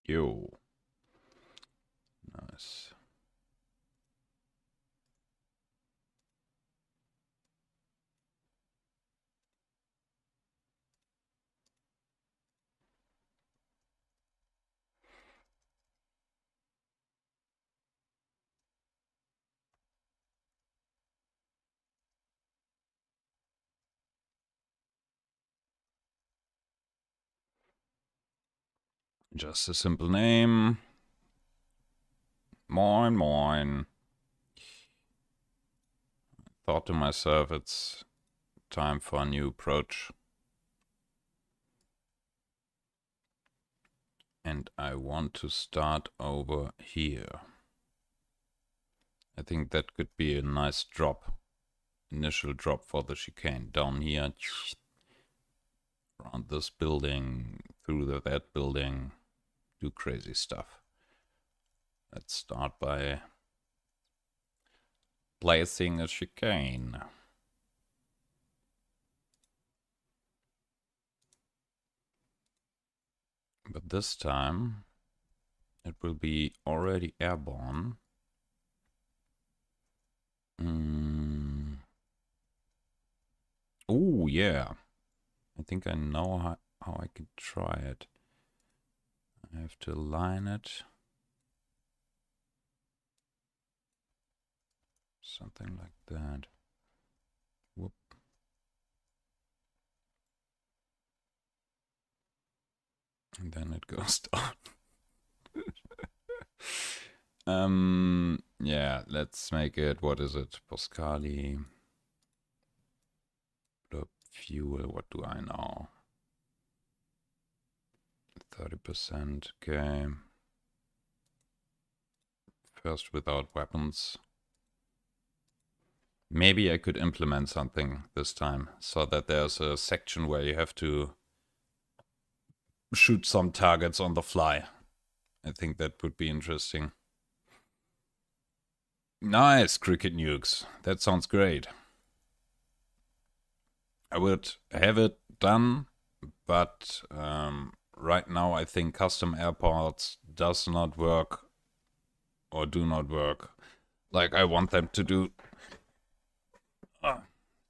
Yo. Nice. Just a simple name. Moin, moin. Thought to myself, it's time for a new approach. And I want to start over here. I think that could be a nice drop. Initial drop for the chicane. Down here. Around this building. Through that building. Do crazy stuff. Let's start by placing a chicane. But this time it will be already airborne. Oh yeah, I think I know how I could try it. I have to align it. Something like that. Whoop. And then it goes down. Yeah, let's make it, what is it? Pascali. Fuel, what do I know? 30%, okay. First without weapons. Maybe I could implement something this time, so that there's a section where you have to shoot some targets on the fly. I think that would be interesting. Nice, cricket nukes. That sounds great. I would have it done, but right now I think custom airports does not work or do not work like I want them to do.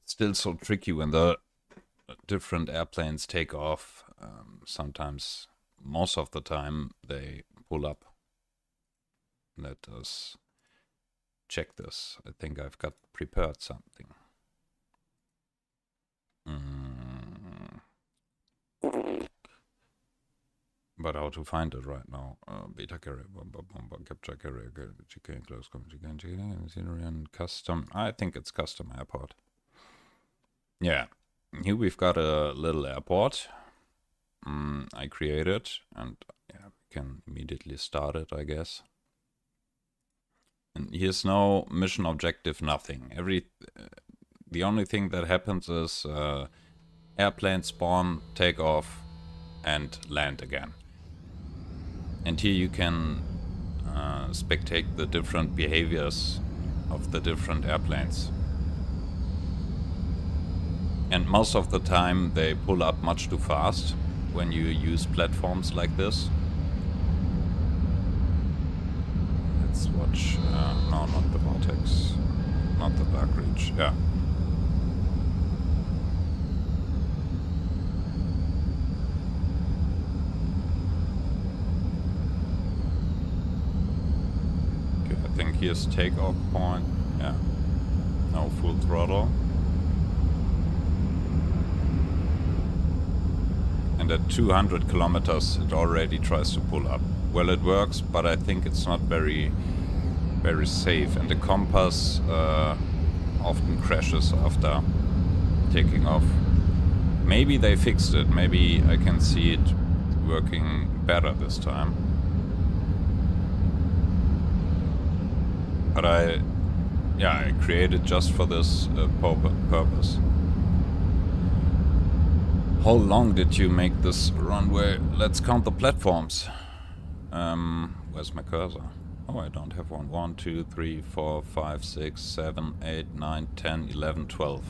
Still so tricky when the different airplanes take off. Sometimes, most of the time, they pull up. Let us check this. I think I've got prepared something. But how to find it right now? Beta carrier, bomber, capture carrier, chicane, close chicane, scenery, and custom. I think it's custom airport. Yeah, here we've got a little airport. I created, and yeah, we can immediately start it, I guess. And here's no mission objective, nothing. The only thing that happens is airplane spawn, take off, and land again. And here you can spectate the different behaviors of the different airplanes. And most of the time they pull up much too fast when you use platforms like this. Let's watch, no, not the vortex, not the dark reach, yeah. Okay, I think here's takeoff point, yeah. Now full throttle. And at 200 kilometers it already tries to pull up. Well, it works, but I think it's not very safe, and the compass often crashes after taking off. Maybe they fixed it, maybe I can see it working better this time. But I created just for this purpose. How long did you make this runway? Let's count the platforms. Where's my cursor? Oh, I don't have one. 1, 2, 3, 4, 5, 6, 7, 8, 9, 10, 11, 12.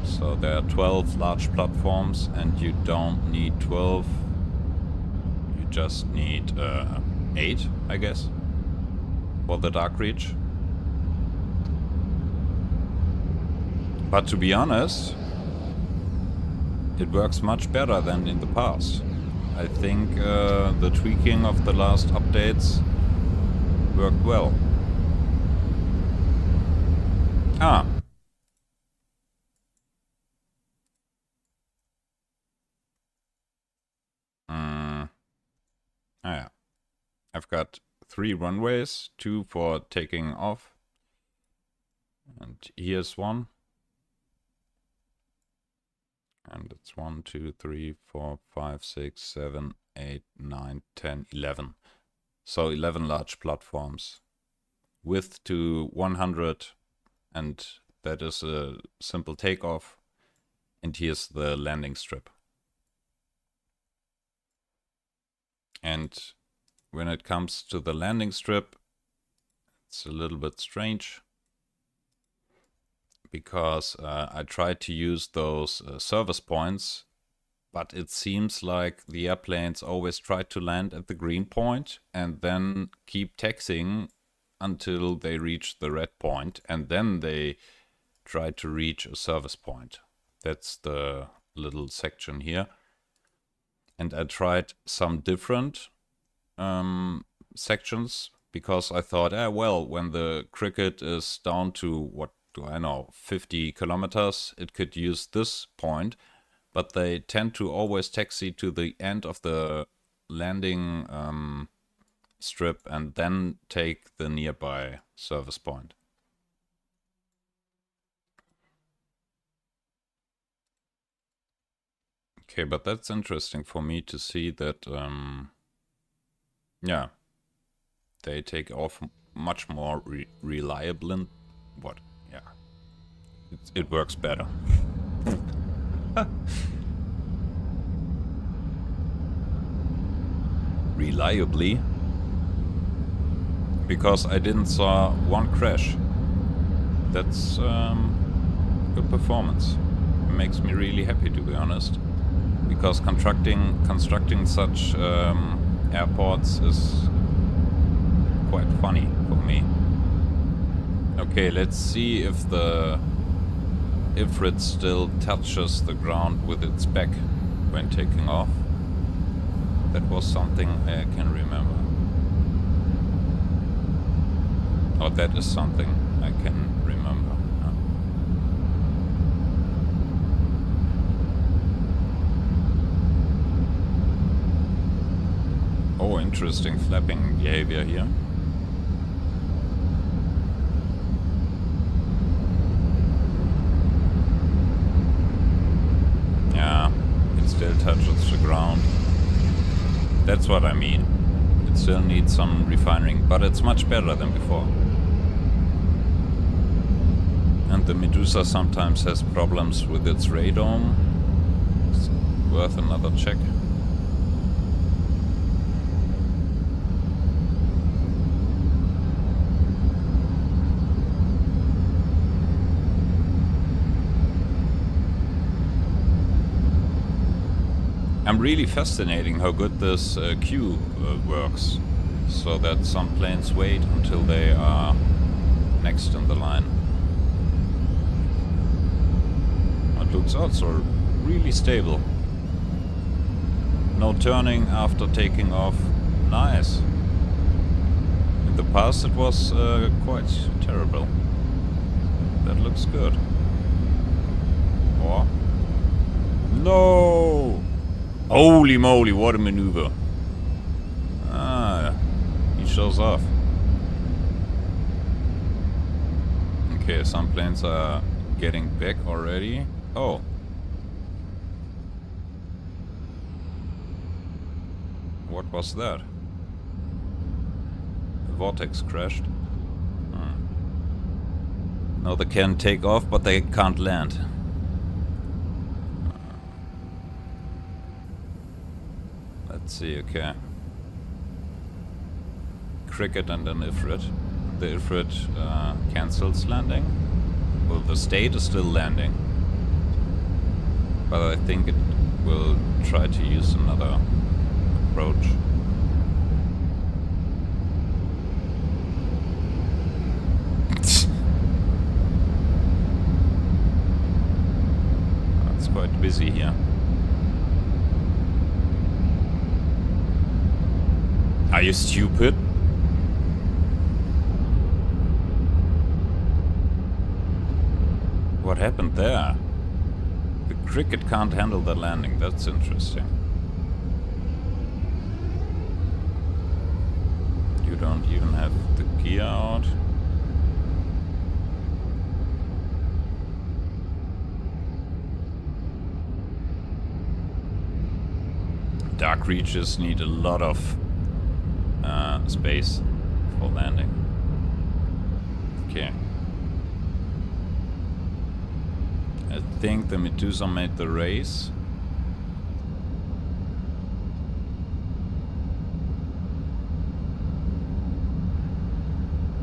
So there are 12 large platforms, and you don't need 12. You just need 8, I guess, for the Dark Reach. But to be honest, it works much better than in the past. I think the tweaking of the last updates worked well. Ah. Ah yeah. I've got 3 runways, 2 for taking off. And here's one. And it's 1, 2, 3, 4, 5, 6, 7, 8, 9, 10, 11. So 11 large platforms. Width to 100. And that is a simple takeoff. And here's the landing strip. And when it comes to the landing strip, it's a little bit strange. Because I tried to use those service points, but it seems like the airplanes always try to land at the green point and then keep taxiing until they reach the red point, and then they try to reach a service point. That's the little section here. And I tried some different sections because I thought, well, when the Cricket is down to, what do I know, 50 kilometers, it could use this point, but they tend to always taxi to the end of the landing strip and then take the nearby service point. Okay, but that's interesting for me to see that, yeah, they take off much more reliable and what? Yeah, it works better. Reliably, because I didn't saw one crash. That's good performance. It makes me really happy, to be honest, because constructing such airports is quite funny for me. Okay, let's see if the Ifrit still touches the ground with its back when taking off. That was something I can remember. Or that is something I can remember. Oh, interesting flapping behavior here. Yeah, it still touches the ground. That's what I mean. It still needs some refining, but it's much better than before. And the Medusa sometimes has problems with its radome. It's worth another check. I'm really fascinating how good this queue works, so that some planes wait until they are next in the line. It looks also really stable. No turning after taking off. Nice. In the past it was quite terrible. That looks good. Or? No! Holy moly, what a maneuver. Ah, he shows off. Okay, some planes are getting back already. Oh. What was that? The vortex crashed. Now they can take off, but they can't land. Let's see, okay. Cricket and an Ifrit. The Ifrit cancels landing. Well, the State is still landing. But I think it will try to use another approach. Are you stupid? What happened there? The cricket can't handle the landing. That's interesting. You don't even have the gear out. Dark reaches need a lot of space for landing. Okay. I think the Medusa made the race.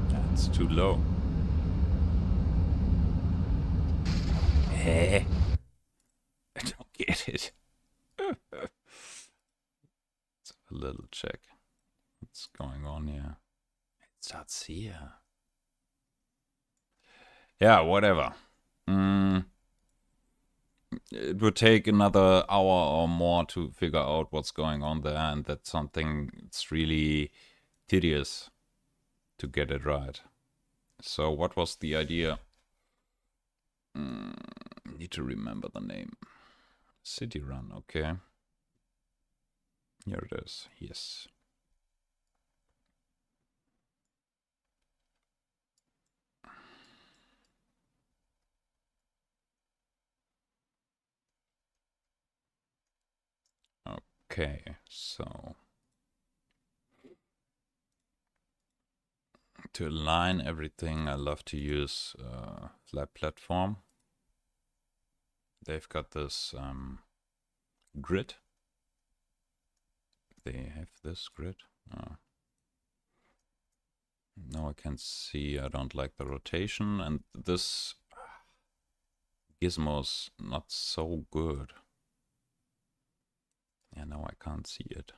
That's too low. Eh? I don't get it. Let's have a little check. What's going on here? It starts here. Yeah, whatever. It would take another hour or more to figure out what's going on there, and that's something it's really tedious to get it right. So what was the idea? Need to remember the name. City Run, okay. Here it is, yes. Okay, so to align everything, I love to use Flat Platform. They've got this grid. They have this grid. Now I can see I don't like the rotation, and this gizmo's not so good. Yeah, now I can't see it.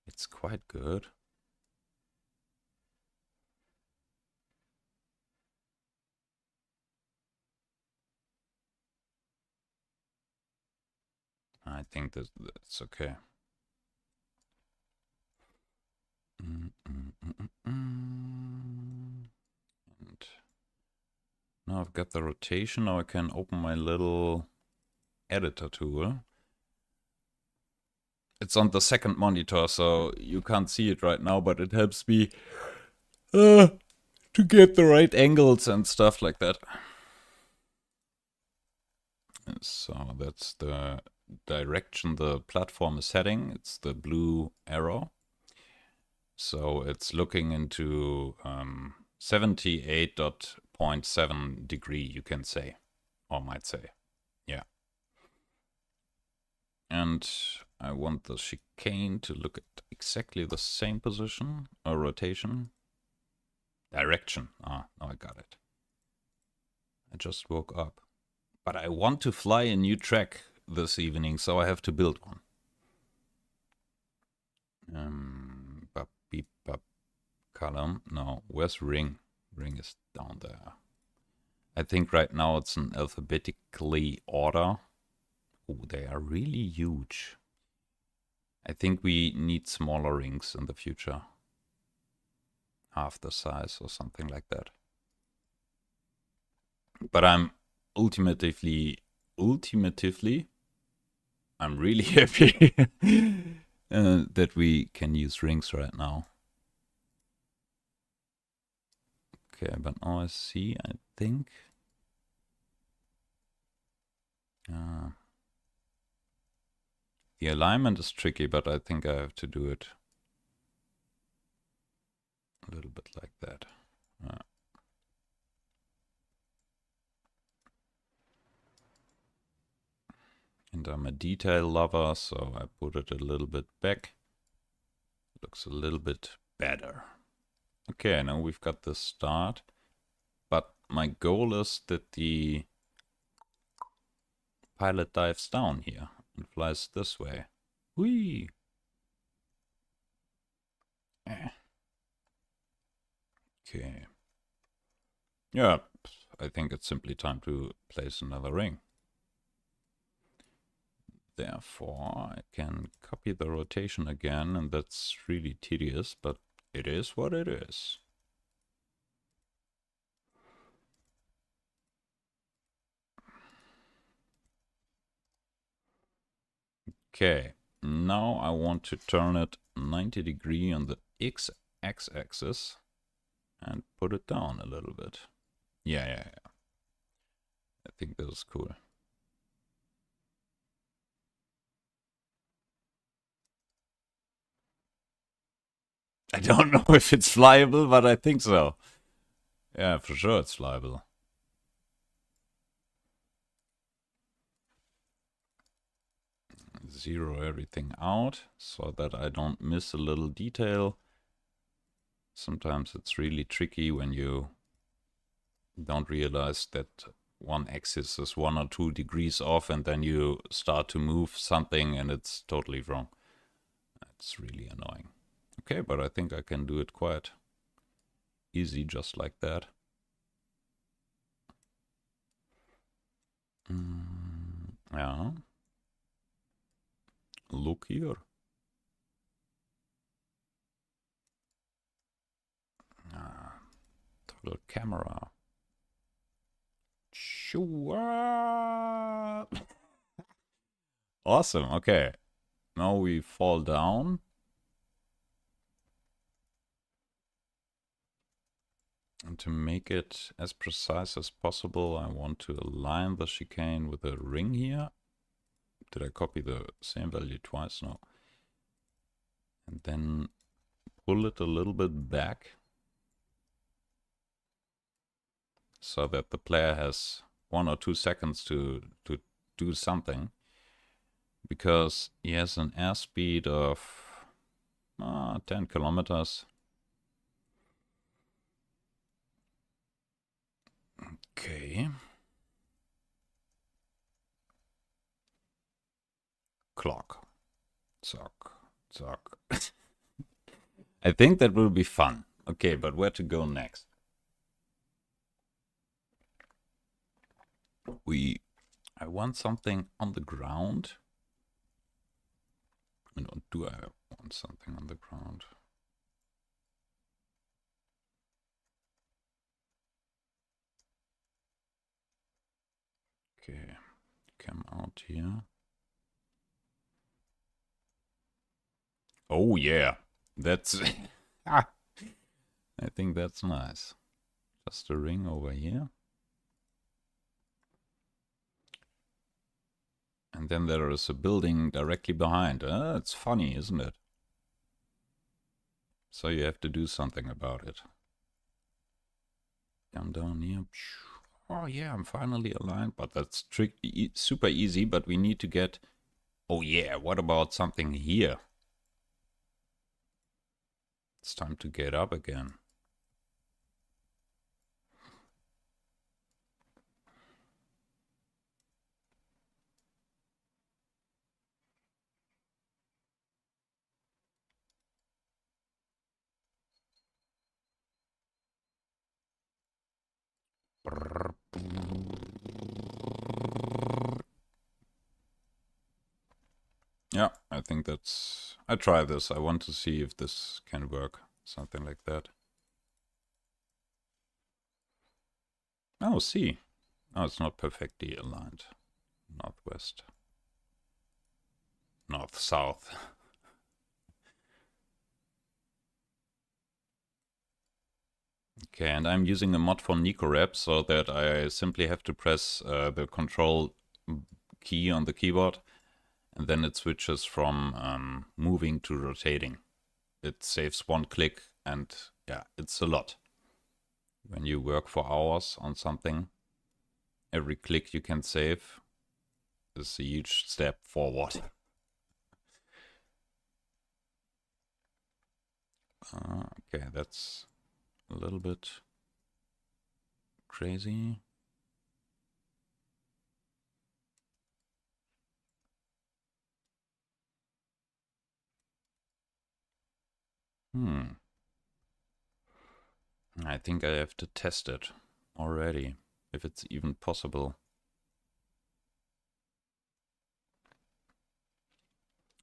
It's quite good. I think that's okay. And now I've got the rotation. Now I can open my little editor tool. It's on the second monitor, so you can't see it right now, but it helps me to get the right angles and stuff like that. So that's the direction the platform is heading. It's the blue arrow. So it's looking into 78.7 degree, you can say, or might say. Yeah. And I want the chicane to look at exactly the same position or rotation. Direction. Ah, now I got it. I just woke up. But I want to fly a new track this evening, so I have to build one. Beep, column. No, where's ring? Ring is down there. I think right now it's in alphabetically order. Oh, they are really huge. I think we need smaller rings in the future. Half the size or something like that. But I'm ultimatively, I'm really happy that we can use rings right now. Okay, but now I see, I think. The alignment is tricky, but I think I have to do it a little bit like that. And I'm a detail lover, so I put it a little bit back. Looks a little bit better. Okay, now we've got the start. But my goal is that the pilot dives down here and flies this way. Whee! Okay. Yeah, I think it's simply time to place another ring. Therefore, I can copy the rotation again, and that's really tedious, but it is what it is. Okay, now I want to turn it 90 degrees on the x-axis and put it down a little bit. Yeah. I think this is cool. I don't know if it's flyable, but I think so. Yeah, for sure it's flyable. Zero everything out so that I don't miss a little detail. Sometimes it's really tricky when you don't realize that one axis is 1 or 2 degrees off and then you start to move something and it's totally wrong. It's really annoying. Okay, but I think I can do it quite easy just like that. Yeah. Look here. Total camera. Sure. Awesome. Okay. Now we fall down. And to make it as precise as possible, I want to align the chicane with a ring here. Did I copy the same value twice? No. And then pull it a little bit back so that the player has 1 or 2 seconds to do something, because he has an airspeed of 10 kilometers. Okay. Clock. Zock. Zock. I think that will be fun. Okay, but where to go next? I want something on the ground. Do I want something on the ground? Okay, come out here. Oh yeah, that's... I think that's nice. Just a ring over here. And then there is a building directly behind. It's funny, isn't it? So you have to do something about it. Come down here. Oh yeah, I'm finally aligned, but that's super easy, but we need to get... Oh yeah, what about something here? It's time to get up again. Yeah, I think that's... I try this. I want to see if this can work. Something like that. Oh, see. Oh, it's not perfectly aligned. Northwest. North-south. Okay, and I'm using a mod for Nicorep so that I simply have to press the control key on the keyboard, and then it switches from moving to rotating. It saves 1 click, and yeah, it's a lot. When you work for hours on something, every click you can save is a huge step forward. Okay, that's a little bit crazy. I think I have to test it already. if it's even possible.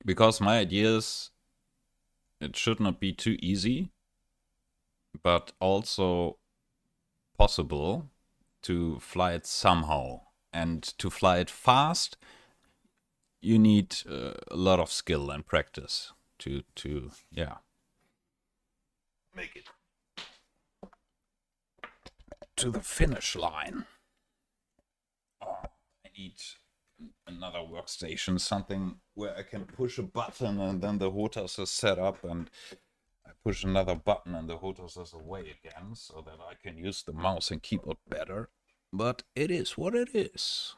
Because my idea is it should not be too easy, but also possible to fly it somehow. And to fly it fast, you need a lot of skill and practice to yeah, make it to the finish line. Oh, I need another workstation, something where I can push a button and then the HOTAS is set up, and I push another button and the HOTAS is away again, so that I can use the mouse and keyboard better. But it is what it is.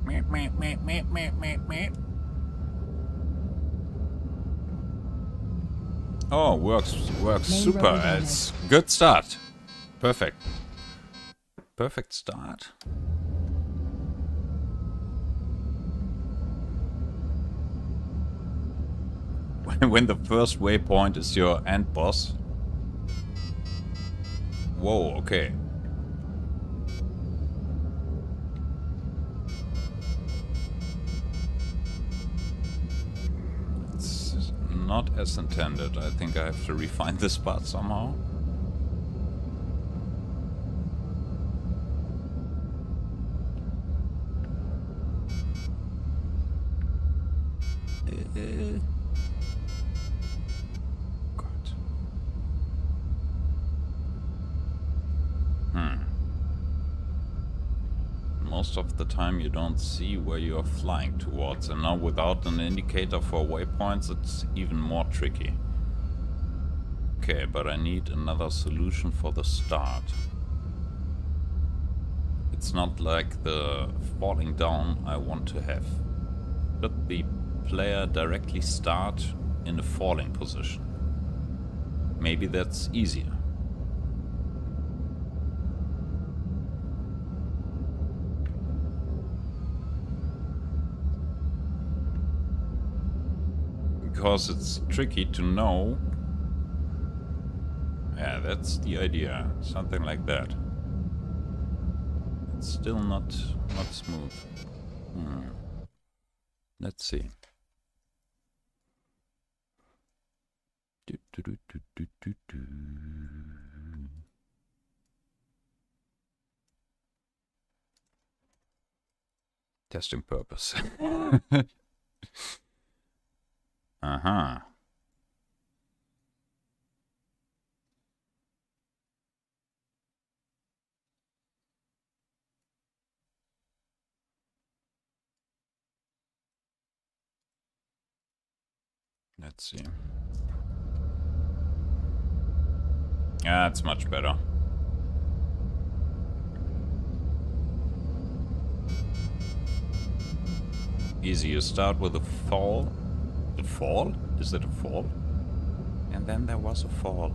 Meep, meep, meep, meep, meep, meep, meep. Oh, works super. It's good start. Perfect. Perfect start. When the first waypoint is your end boss. Whoa, okay. It's not as intended. I think I have to refine this part somehow. Most of the time you don't see where you are flying towards, and now without an indicator for waypoints it's even more tricky. Okay, but I need another solution for the start. It's not like the falling down I want to have. Let the player directly start in a falling position. Maybe that's easier. Because it's tricky to know. Yeah, that's the idea. Something like that. It's still not smooth. Let's see. Testing purpose. Uh-huh. Let's see. Yeah, it's much better. Easy, you start with a fall. A fall? Is it a fall? And then there was a fall.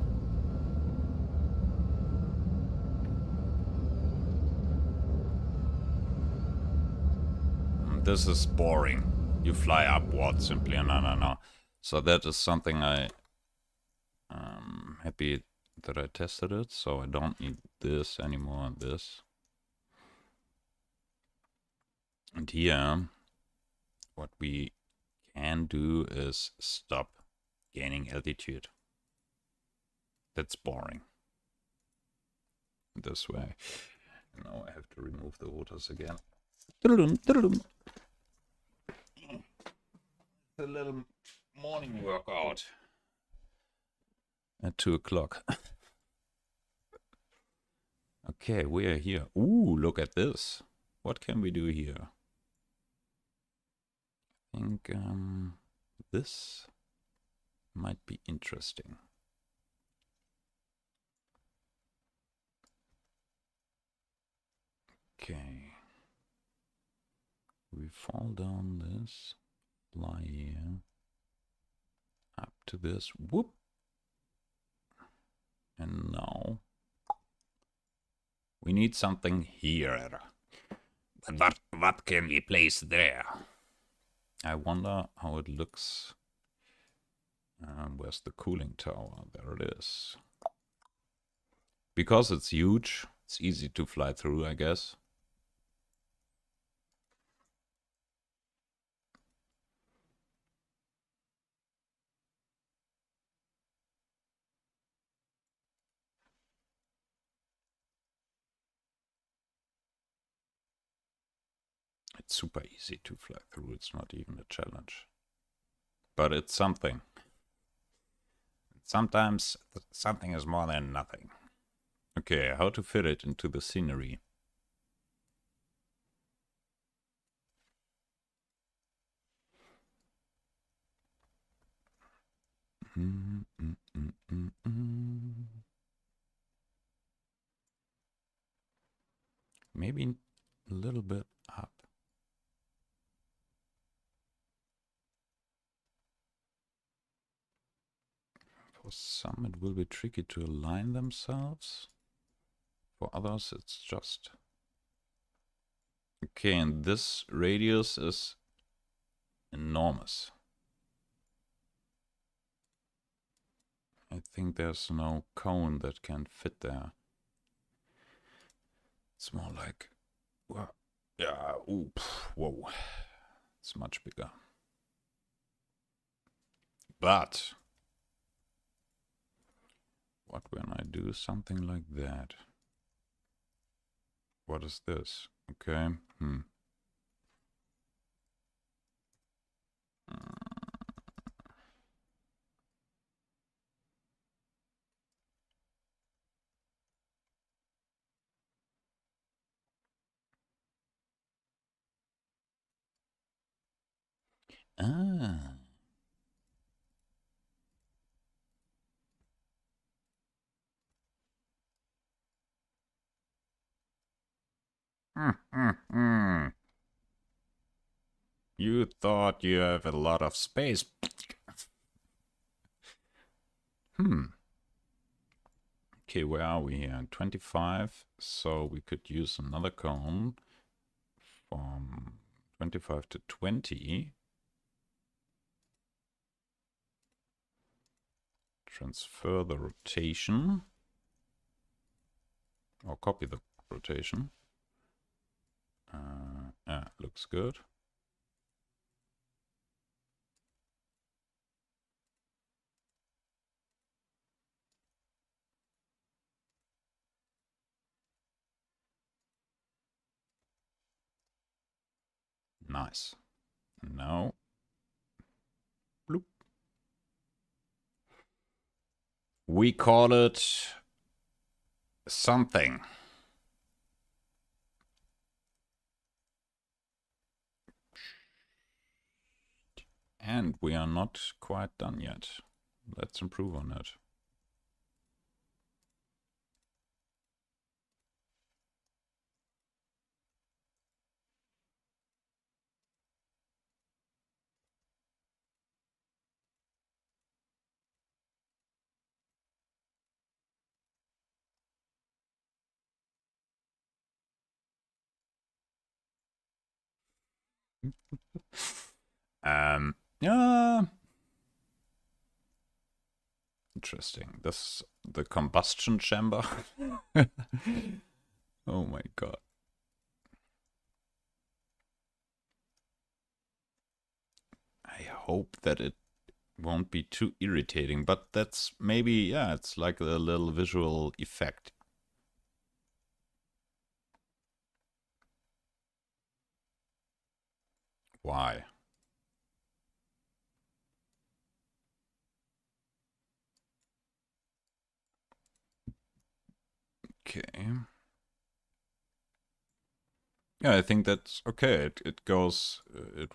This is boring. You fly upwards simply. No. So that is something I'm happy that I tested it. So I don't need this anymore. This. And here, what we can do is stop gaining altitude. That's boring. This way. Now I have to remove the HOTAS again. A little morning workout at 2 o'clock. Okay, we are here. Ooh, look at this. What can we do here? I think this might be interesting. Okay. We fall down this, fly here, up to this, whoop. And now we need something here. But what can we place there? I wonder how it looks Where's the cooling tower? There it is. Because it's huge, it's easy to fly through, I guess. It's super easy to fly through, it's not even a challenge. But it's something. Sometimes something is more than nothing. Okay, how to fit it into the scenery. Maybe a little bit up. For some it will be tricky to align themselves. For others it's just... Okay, and this radius is enormous. I think there's no cone that can fit there. It's more like... Well, yeah, ooh, whoa. It's much bigger. But... what when I do something like that? What is this? Okay, Ah. You thought you have a lot of space. Okay, where are we here? 25. So we could use another cone from 25 to 20. Transfer the rotation. Or copy the rotation. Yeah, looks good. Nice. Now, bloop. We call it something. And we are not quite done yet. Let's improve on it. Yeah. Interesting. This the combustion chamber. Oh my god. I hope that it won't be too irritating, but that's maybe, yeah, it's like a little visual effect. Why? Okay. Yeah, I think that's okay. It goes, it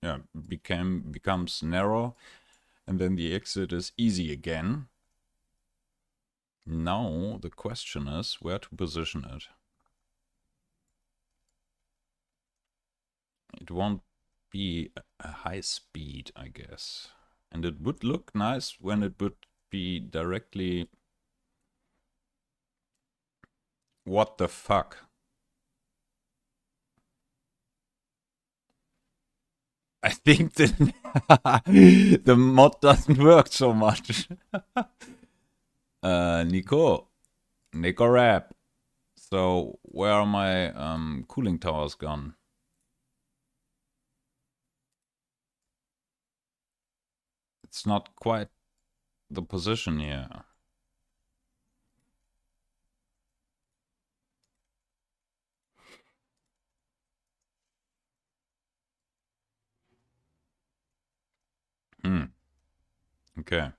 yeah, becomes narrow, and then the exit is easy again. Now the question is where to position it. It won't be a high speed, I guess. And it would look nice when it would be directly... What the fuck? I think the the mod doesn't work so much. Nico Rap. So where are my cooling towers gone? It's not quite the position here. Okay.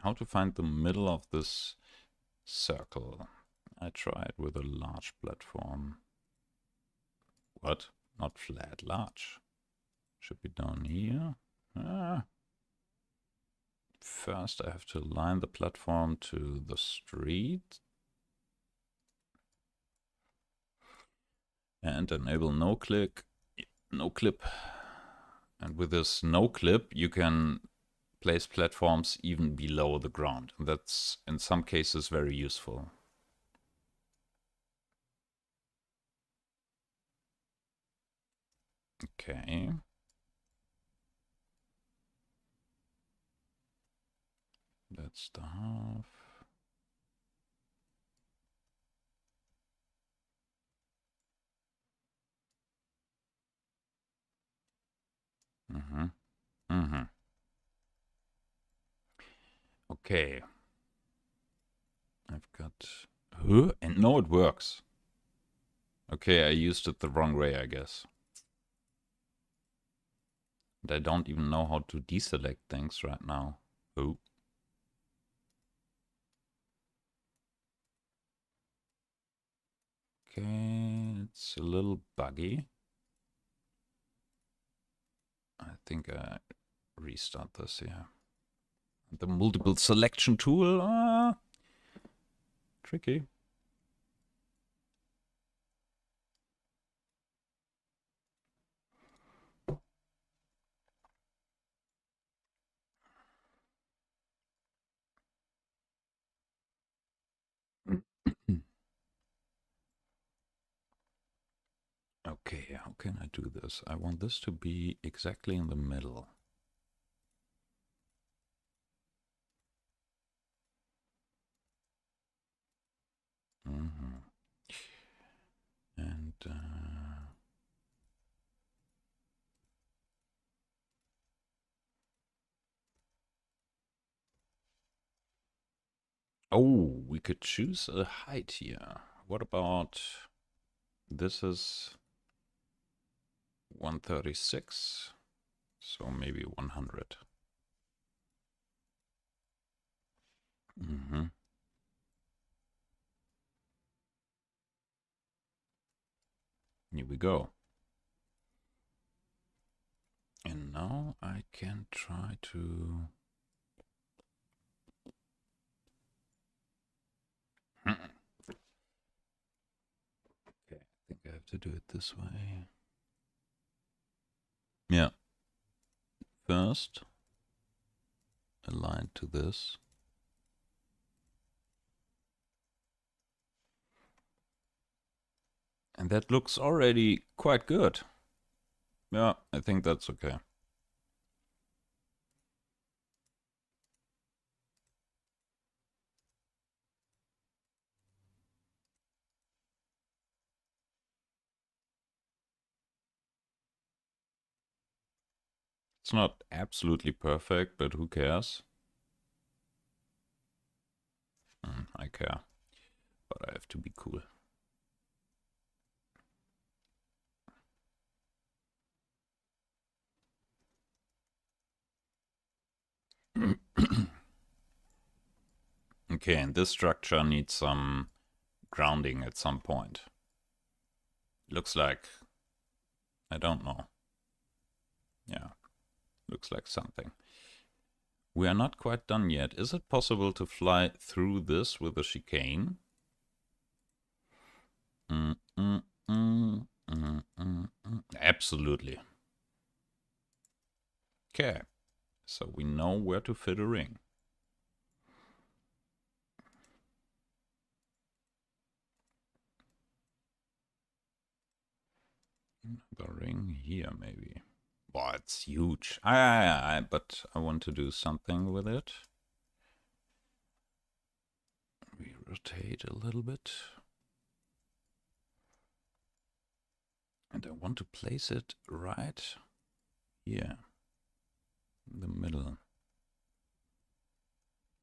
How to find the middle of this circle? I tried with a large platform. What? Not flat, large. Should be down here. First I have to align the platform to the street. And enable no clip. And with this no clip, you can place platforms even below the ground. That's in some cases very useful. Okay. That's the half. Okay. I've got... Huh? And no, it works. Okay, I used it the wrong way, I guess. And I don't even know how to deselect things right now. Oh. Okay, it's a little buggy. I think I restart this here. The multiple selection tool, tricky. Okay, how can I do this? I want this to be exactly in the middle. And oh, we could choose a height here. What about this is 136, so maybe 100. Here we go. And now I can try to... Okay, I think I have to do it this way. Yeah. First, align to this. And that looks already quite good. Yeah, I think that's okay. It's not absolutely perfect, but who cares? I care. But I have to be cool. Okay, and this structure needs some grounding at some point. Looks like... I don't know. Yeah, looks like something. We are not quite done yet. Is it possible to fly through this with a chicane? Absolutely. Okay, so we know where to fit a ring. The ring here, maybe. Wow, it's huge. But I want to do something with it. We rotate a little bit. And I want to place it right here. In the middle.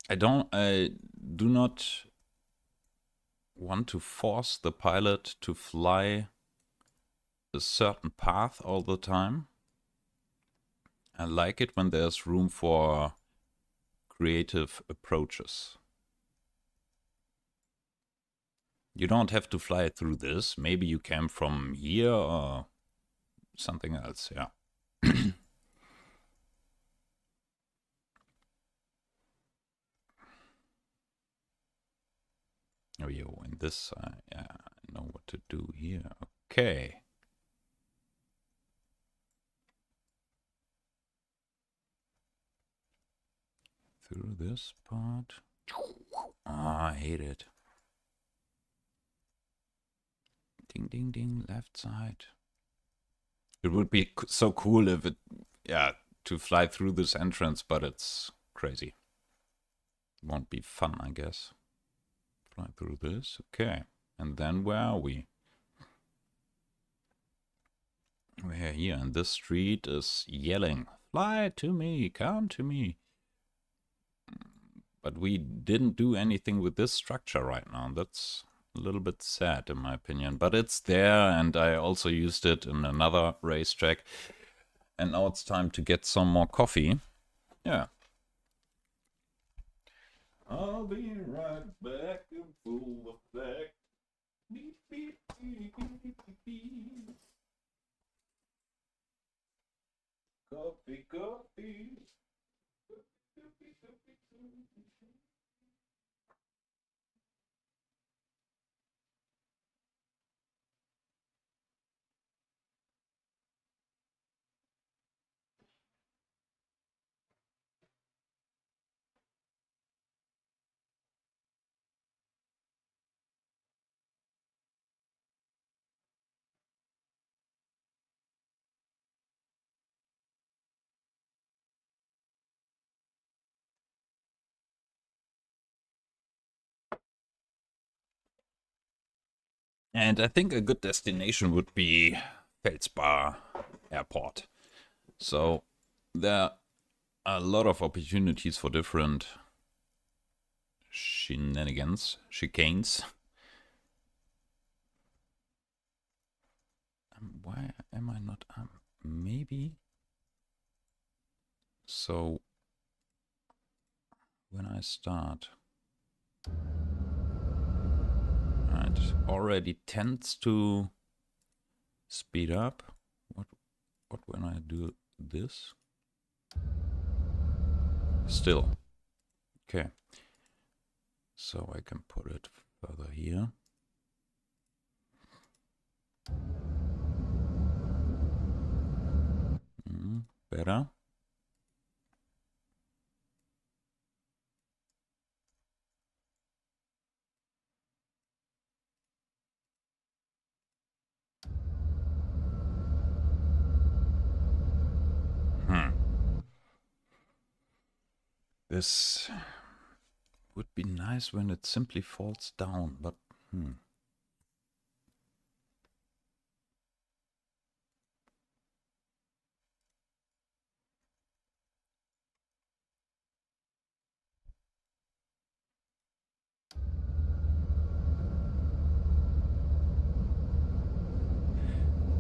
I do not want to force the pilot to fly a certain path all the time. I like it when there's room for creative approaches. You don't have to fly through this. Maybe you came from here or something else, yeah. Oh, yo, in this, yeah, I know what to do here. Okay. Through this part. Oh, I hate it. Ding, ding, ding, left side. It would be so cool if it, yeah, to fly through this entrance, but it's crazy. Won't be fun, I guess. Fly through this, okay. And then where are we? We're here, and this street is yelling, fly to me, come to me. But we didn't do anything with this structure right now. That's a little bit sad in my opinion. But it's there, and I also used it in another racetrack. And now it's time to get some more coffee. Yeah. I'll be right back in full effect. Beep, beep, beep, beep, beep, beep. Coffee, coffee. And I think a good destination would be Feldspar Airport. So there are a lot of opportunities for different chicanes. Why am I not? Maybe. So when I start, it already tends to speed up. What when I do this? Still. Okay. So I can put it further here. Better. This would be nice when it simply falls down, but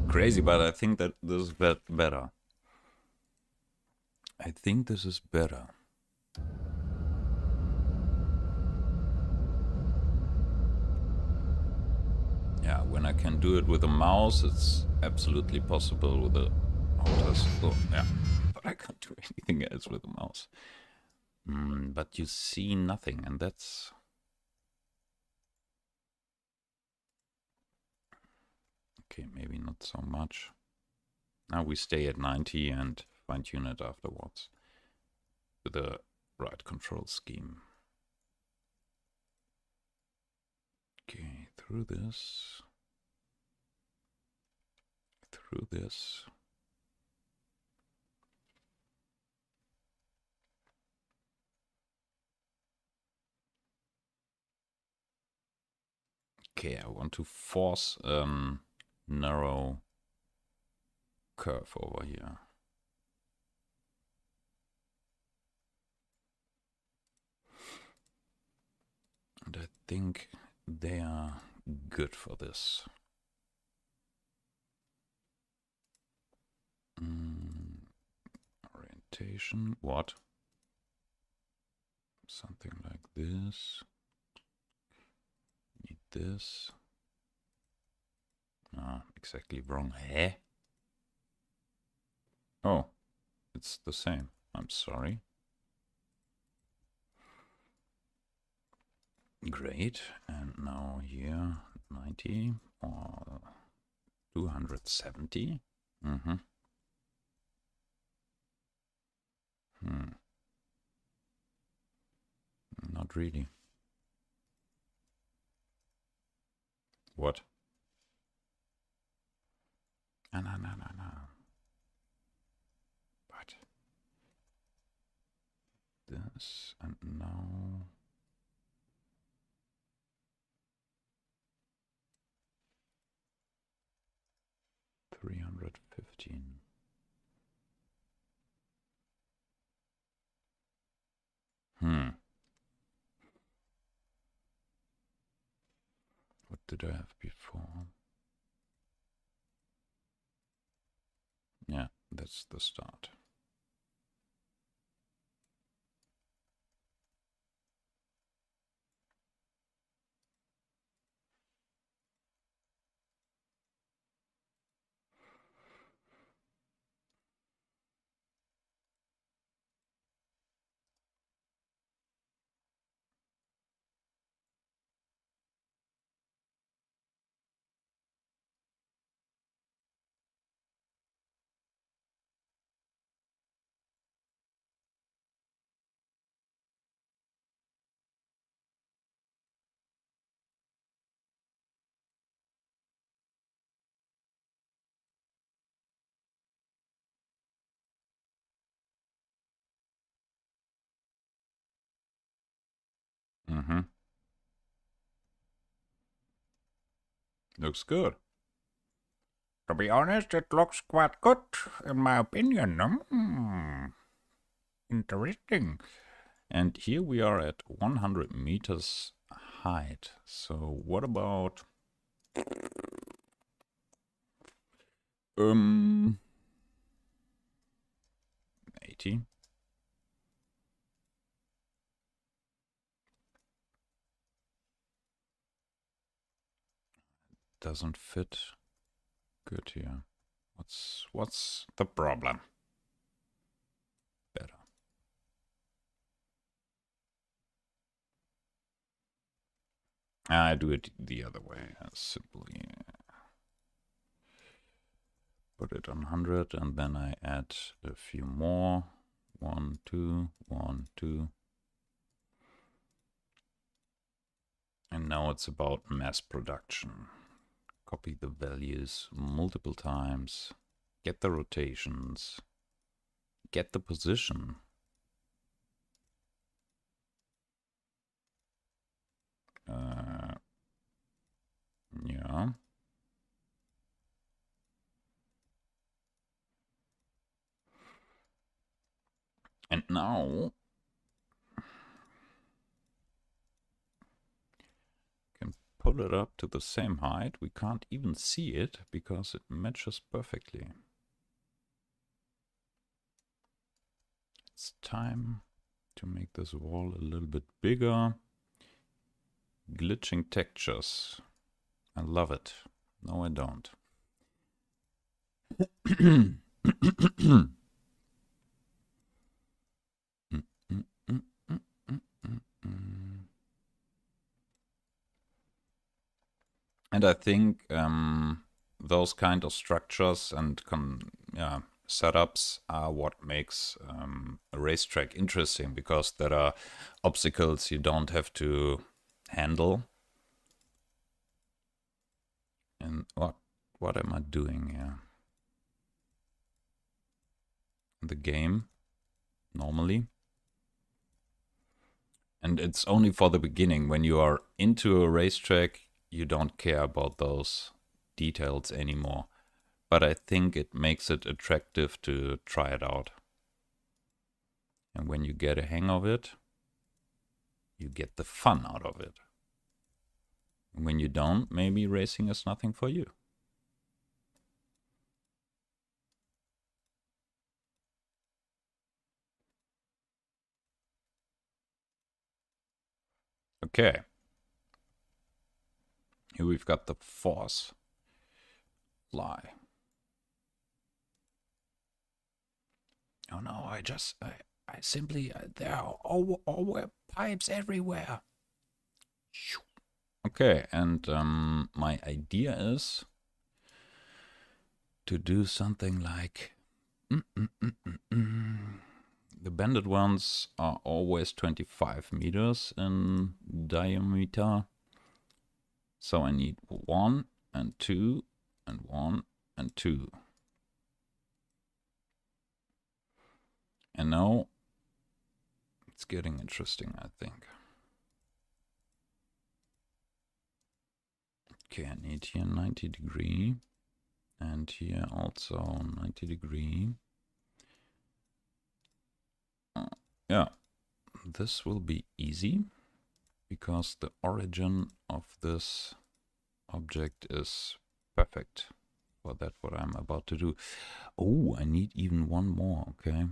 crazy, but I think that this is better. I think this is better. Yeah, when I can do it with a mouse, it's absolutely possible with a mouse. Oh, yeah, but I can't do anything else with a mouse. But you see nothing, and that's... Okay, maybe not so much. Now we stay at 90 and fine-tune it afterwards with the right control scheme. Okay, through this, through this. Okay, I want to force narrow curve over here. And I think they are good for this. Orientation, what? Something like this. Need this. Ah, exactly wrong. Eh? Oh, it's the same. I'm sorry. Great. And now here, 90 or 270. Mm-hmm. Not really. What? No. But this and now. $315. What did I have before? Yeah, that's the start. Mm-hmm. Looks good. To be honest, it looks quite good, in my opinion. Interesting. And here we are at 100 meters height. So what about 80? Doesn't fit good here. What's the problem? Better. I do it the other way. Simply put it on 100 and then I add a few more. 1, 2, 1, 2. And now it's about mass production. Copy the values multiple times. Get the rotations. Get the position. Yeah. And now can pull it up to the same height. We can't even see it because it matches perfectly. It's time to make this wall a little bit bigger. Glitching textures. I love it. No, I don't. And I think those kind of structures and setups are what makes a racetrack interesting, because there are obstacles you don't have to handle. And what am I doing here? the game normally. And it's only for the beginning. When you are into a racetrack, you don't care about those details anymore. But I think it makes it attractive to try it out. And when you get a hang of it, you get the fun out of it. And when you don't, maybe racing is nothing for you. Okay. Here we've got the force fly. Oh no, I simply, there are all pipes everywhere. Okay, and my idea is to do something like... The banded ones are always 25 meters in diameter. So I need 1 and 2 and 1 and 2. And now it's getting interesting, I think. Okay, I need here 90 degree. And here also 90 degree. Yeah, this will be easy because the origin of this object is perfect for that what I'm about to do. Oh, I need even one more, okay.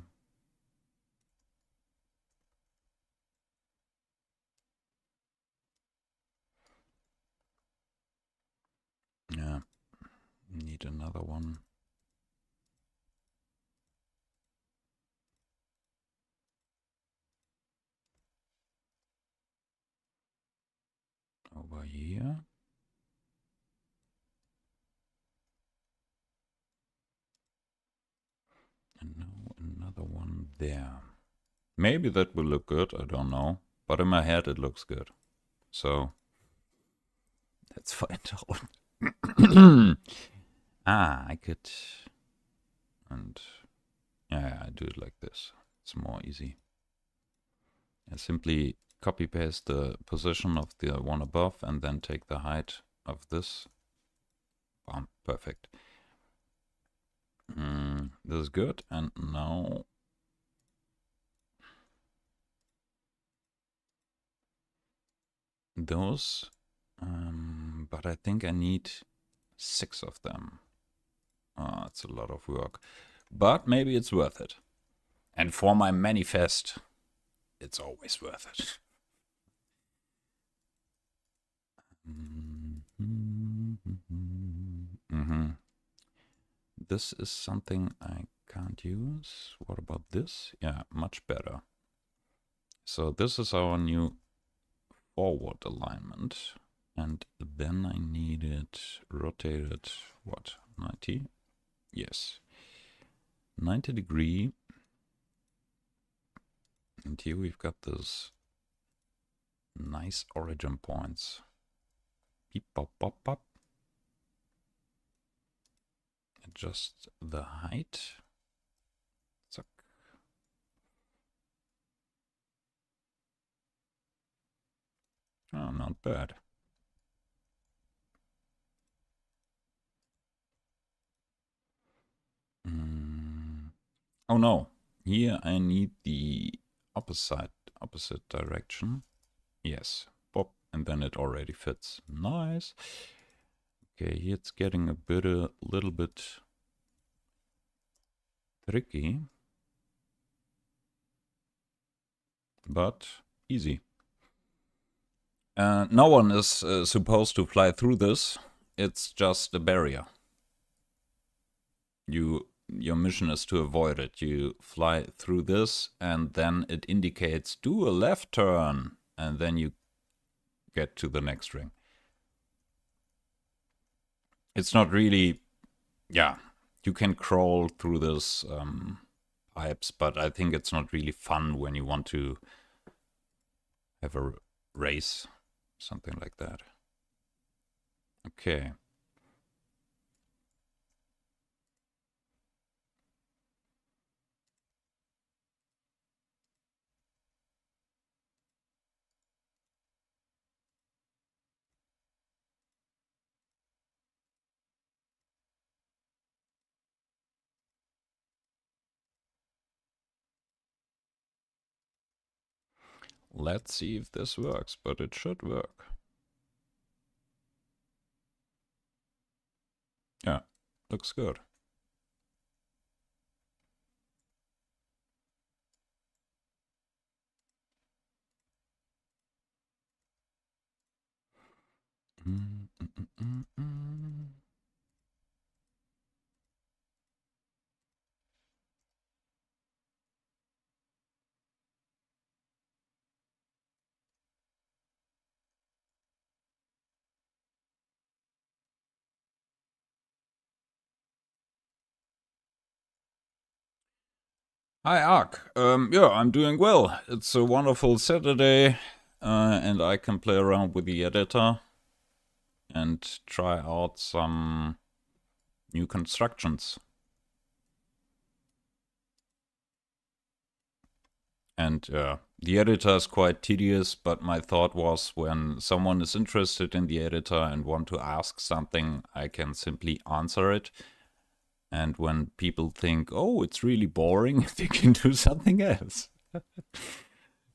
Yeah, need another one. Over here. And now another one there. Maybe that will look good, I don't know. But in my head it looks good. So, let's find out. I could... And... Yeah, I do it like this. It's more easy. I simply copy paste the position of the one above and then take the height of this. Bam, perfect. This is good. And now those, but I think I need 6 of them. It's a lot of work, but maybe it's worth it. And for my manifest, it's always worth it. This is something I can't use. What about this? Yeah, much better. So this is our new forward alignment. And then I need it rotated, what, 90? Yes. 90 degree. And here we've got those nice origin points. Beep, pop, pop, pop. Adjust the height. Zack. Oh, not bad. Oh no, here I need the opposite direction. Yes, pop, and then it already fits. Nice. Okay, here it's getting a little bit tricky, but easy. No one is supposed to fly through this. It's just a barrier. Your mission is to avoid it. You fly through this, and then it indicates do a left turn, and then you get to the next ring. It's not really, yeah, you can crawl through this pipes, but I think it's not really fun when you want to have a race, something like that. Okay. Let's see if this works, but it should work. Yeah, looks good. Hi, Ark. Yeah, I'm doing well. It's a wonderful Saturday, and I can play around with the editor and try out some new constructions. And the editor is quite tedious, but my thought was when someone is interested in the editor and want to ask something, I can simply answer it. And when people think, oh, it's really boring, they can do something else.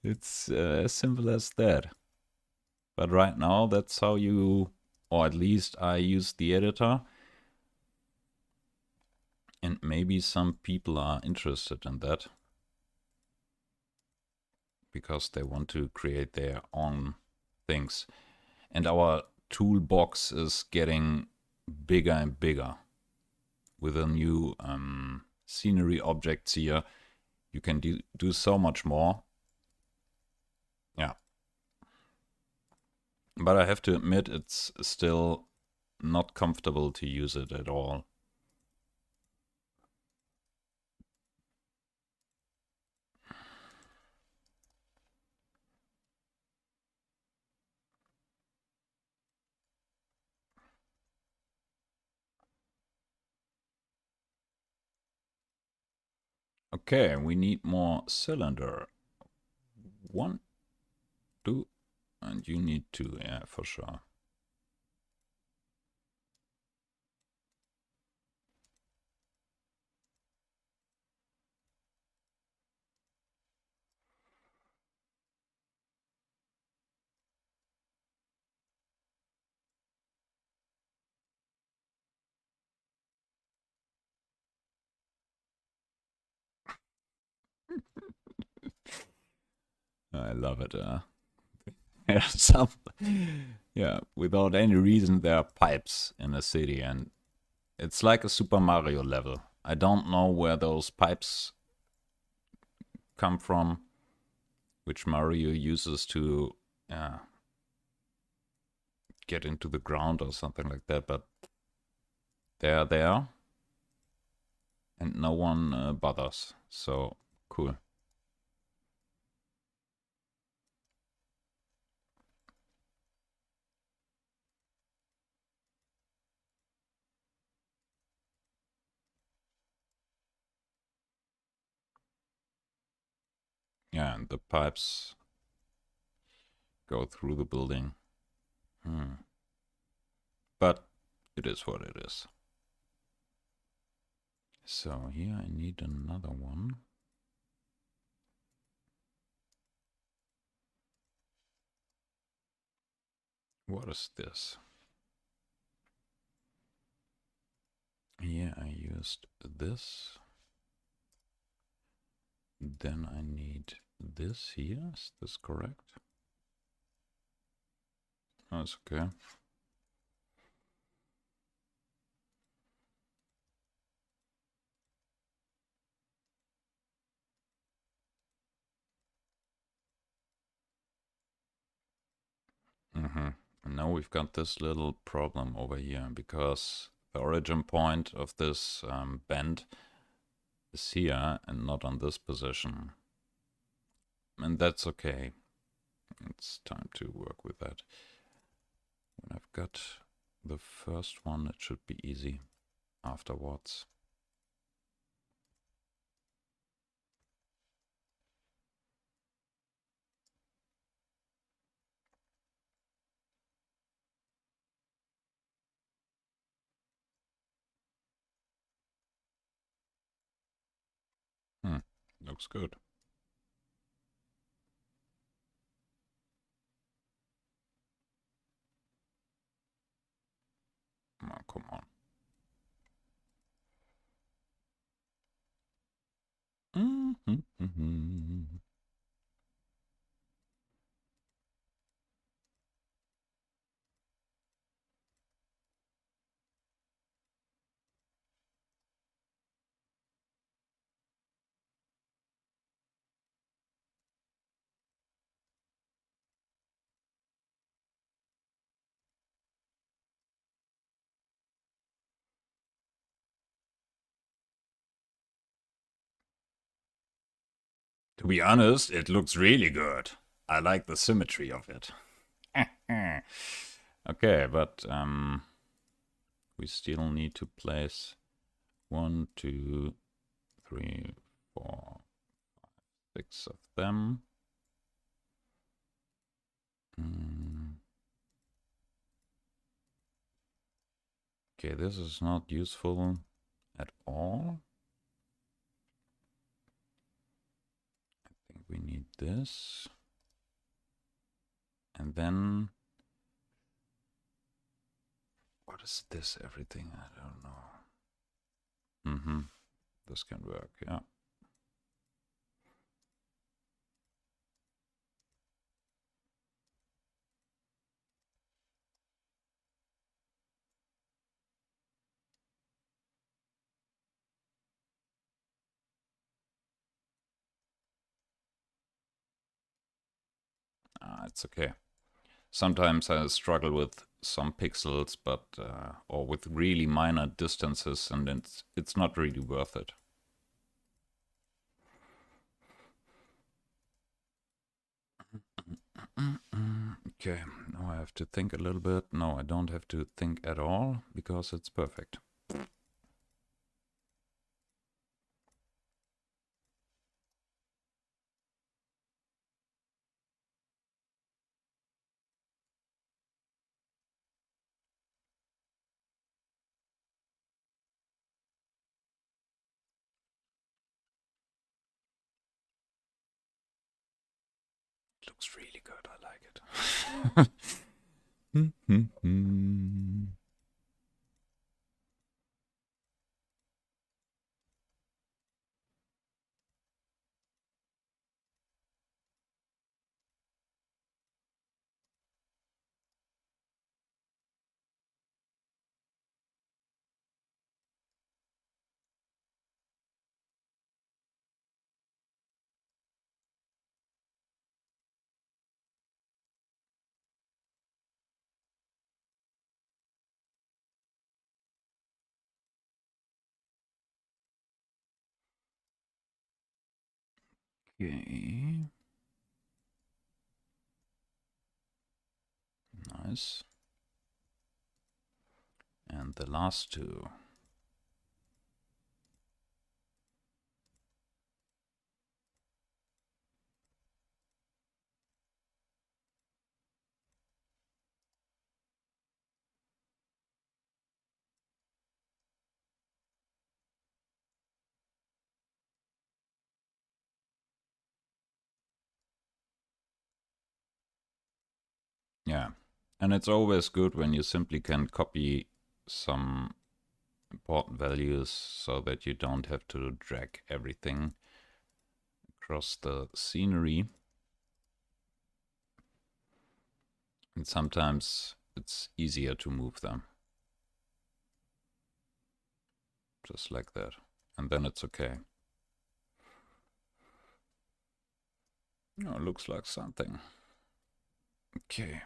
It's as simple as that. But right now, that's how you, or at least I use the editor. And maybe some people are interested in that because they want to create their own things. And our toolbox is getting bigger and bigger. With the new scenery objects here, you can do so much more. Yeah. But I have to admit, it's still not comfortable to use it at all. Okay, we need more cylinder. 1, 2, and you need 2, yeah, for sure. I love it. Yeah, some, yeah, without any reason, there are pipes in a city, and it's like a Super Mario level. I don't know where those pipes come from, which Mario uses to get into the ground or something like that, but they're there, and no one bothers. So cool. Yeah, and the pipes go through the building. But it is what it is. So here I need another one. What is this? Here I used this. Then I need this here. Is this correct? That's okay. And now we've got this little problem over here because the origin point of this bend is here and not on this position. And that's okay. It's time to work with that. When I've got the first one, it should be easy afterwards. Looks good. come on. To be honest, it looks really good. I like the symmetry of it. Okay, but we still need to place 1, 2, 3, 4, 6 of them. Okay, this is not useful at all. I think we need this. And then, what is this everything? I don't know. This can work, yeah. It's okay. Sometimes I struggle with some pixels, but or with really minor distances, and it's not really worth it. Okay, now I have to think a little bit. No, I don't have to think at all because it's perfect. It looks really good. I like it. Okay. Nice. And the last two. Yeah. And it's always good when you simply can copy some important values so that you don't have to drag everything across the scenery. And sometimes it's easier to move them. Just like that. And then it's okay. Oh, looks like something. Okay.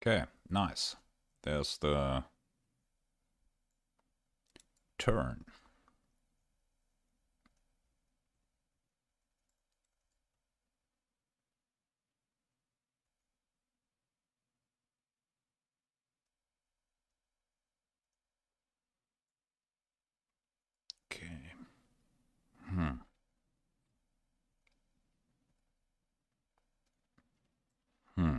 Okay, nice. There's the turn. Okay. Hmm. Hmm.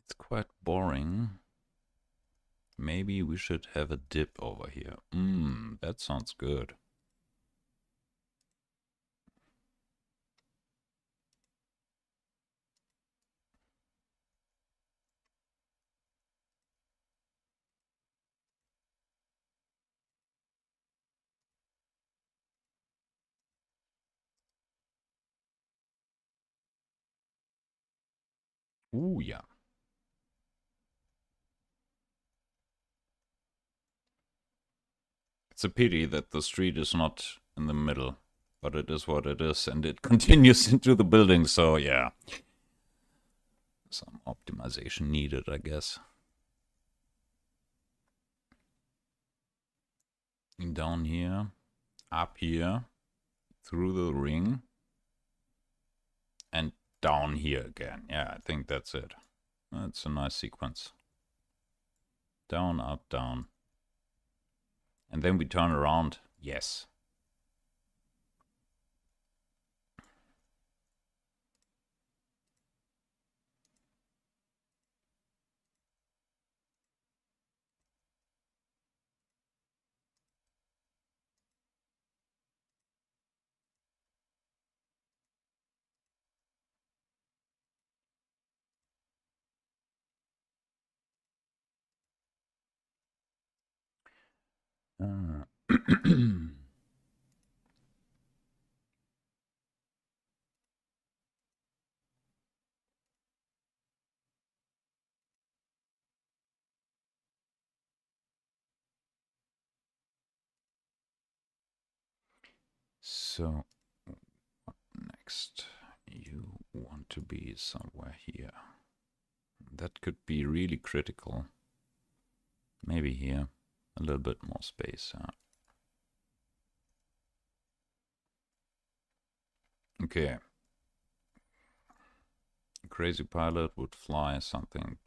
It's quite boring. Maybe we should have a dip over here. That sounds good. Ooh, yeah. It's a pity that the street is not in the middle, but it is what it is, and it continues into the building, so yeah. Some optimization needed, I guess. Down here, up here, through the ring, and down here again. Yeah, I think that's it. That's a nice sequence. Down, up, down. And then we turn around. Yes. Uh, so, next, you want to be somewhere here. That could be really critical. Maybe here. A little bit more space. Okay. Crazy pilot would fly something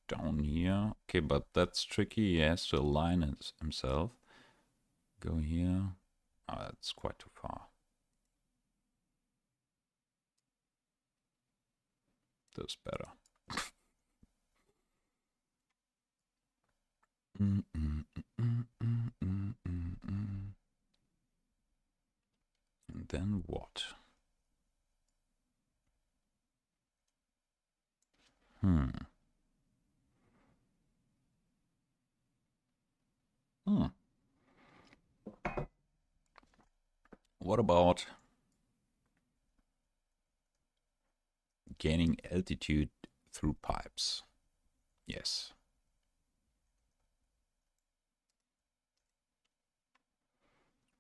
down here. Okay, but that's tricky. He has to align himself. Go here. Oh, that's quite too far. That's better. And then what? Hmm. Hmm. What about gaining altitude through pipes? Yes.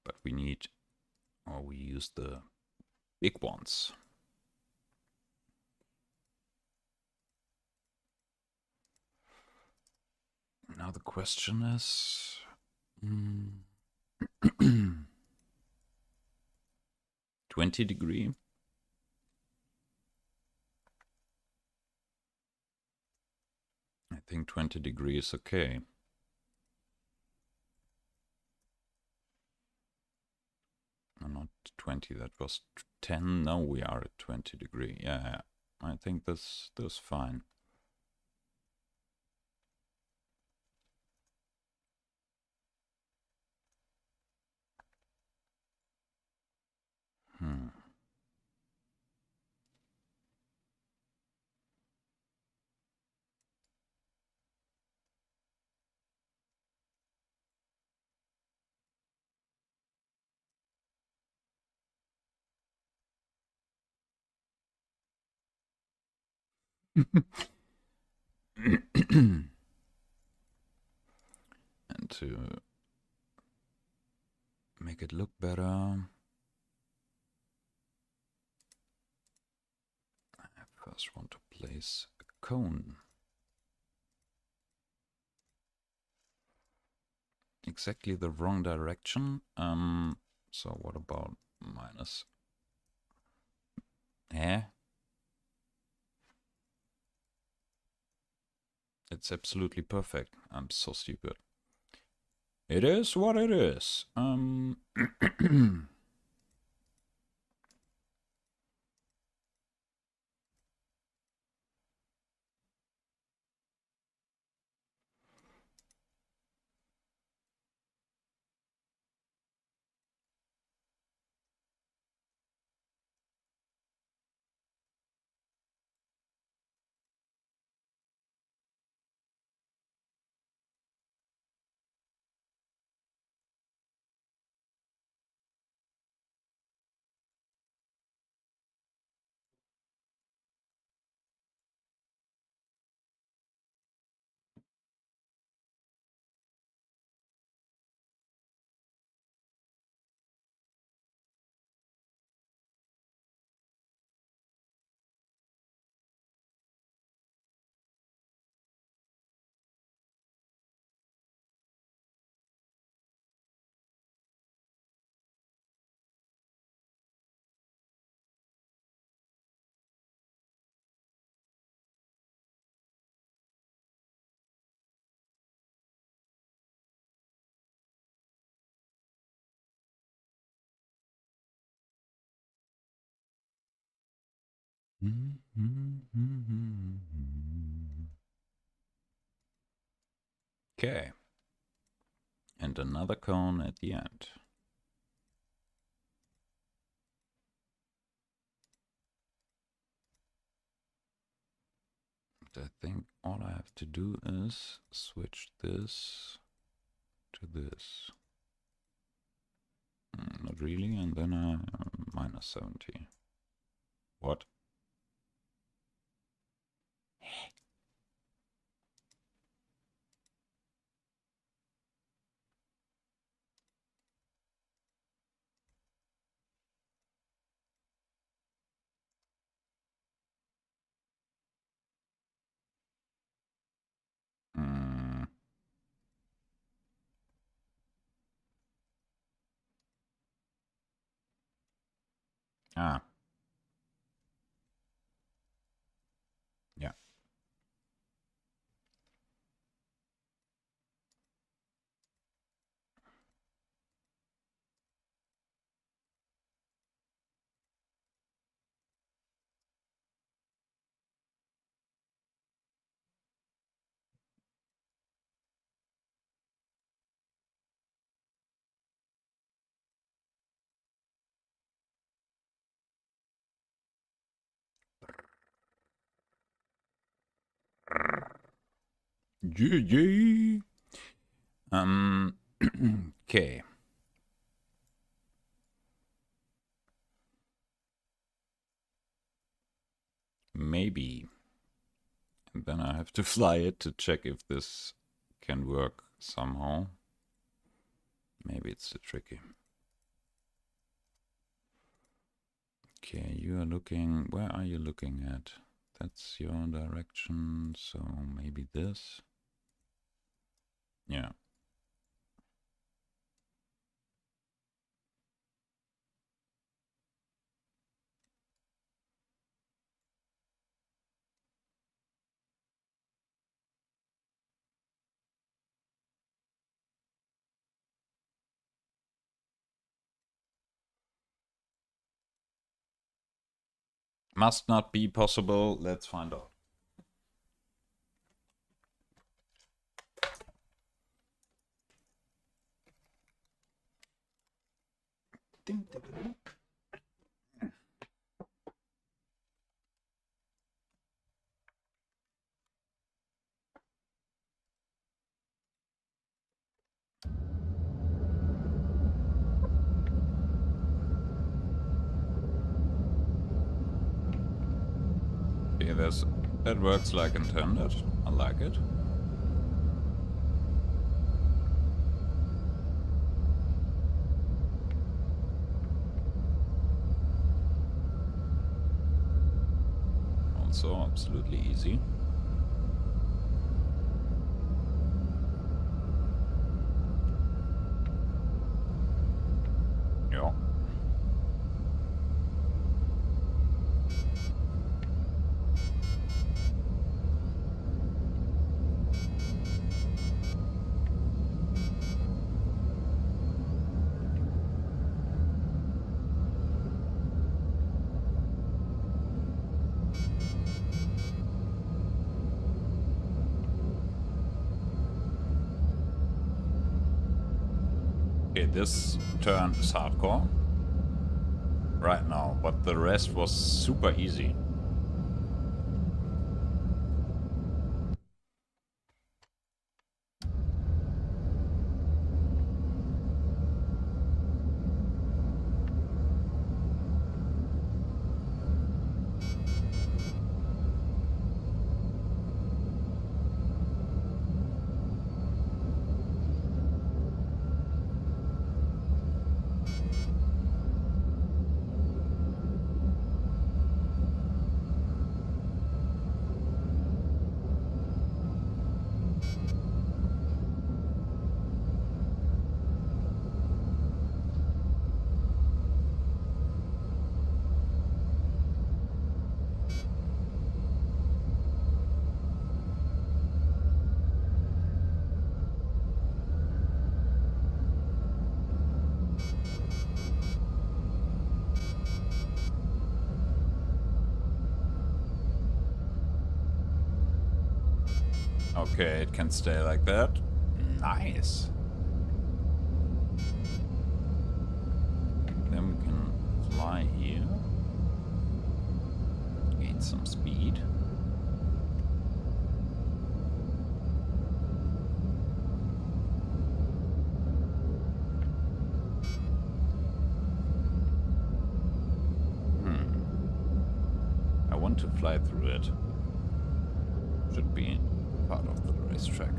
But we need, or we use the big ones. Now the question is, 20 degree? I think 20 degrees is okay. No, not 20, that was 10. Now we are at 20 degree. Yeah, I think this fine. Hmm. And to make it look better, I first want to place a cone. Exactly the wrong direction. So what about minus? It's absolutely perfect. I'm so stupid. It is what it is. Okay. And another cone at the end. I think all I have to do is switch this to this. Not really, and then minus 70. What? Mm. Ah. Yeah. GG. Okay. Maybe. And then I have to fly it to check if this can work somehow. Maybe it's too tricky. Okay, you are looking... Where are you looking at? That's your direction, so maybe this. Yeah. Must not be possible. Let's find out. Okay, there's That works like intended. I like it. Also absolutely easy. Yeah. Okay, this turn is hardcore right now, but the rest was super easy. Okay, it can stay like that. Nice. Then we can fly here. Gain some speed. I want to fly through it. Should be part of the racetrack.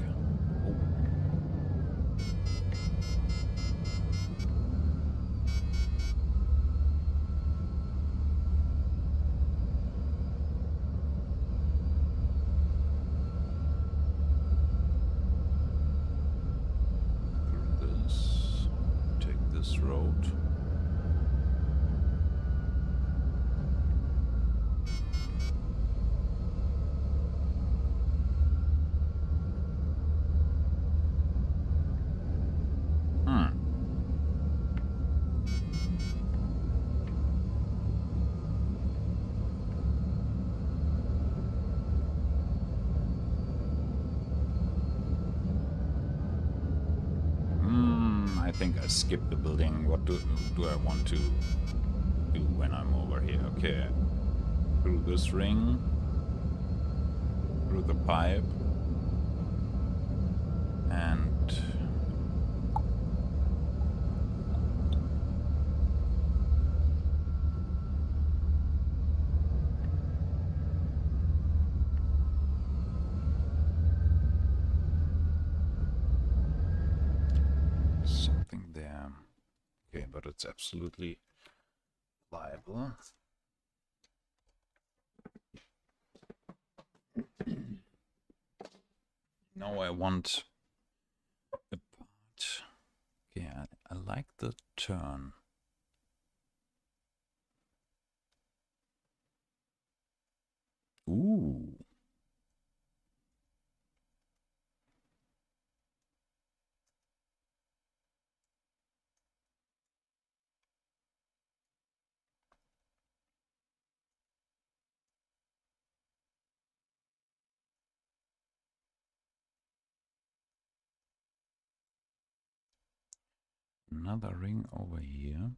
Oh. Through this. Take this road. I think I skipped the building. What do I want to do when I'm over here? Okay. Through this ring. Through the pipe. And... something there. Okay, but it's absolutely viable. Now I want a part. Okay, I like the turn. Ooh. Another ring over here.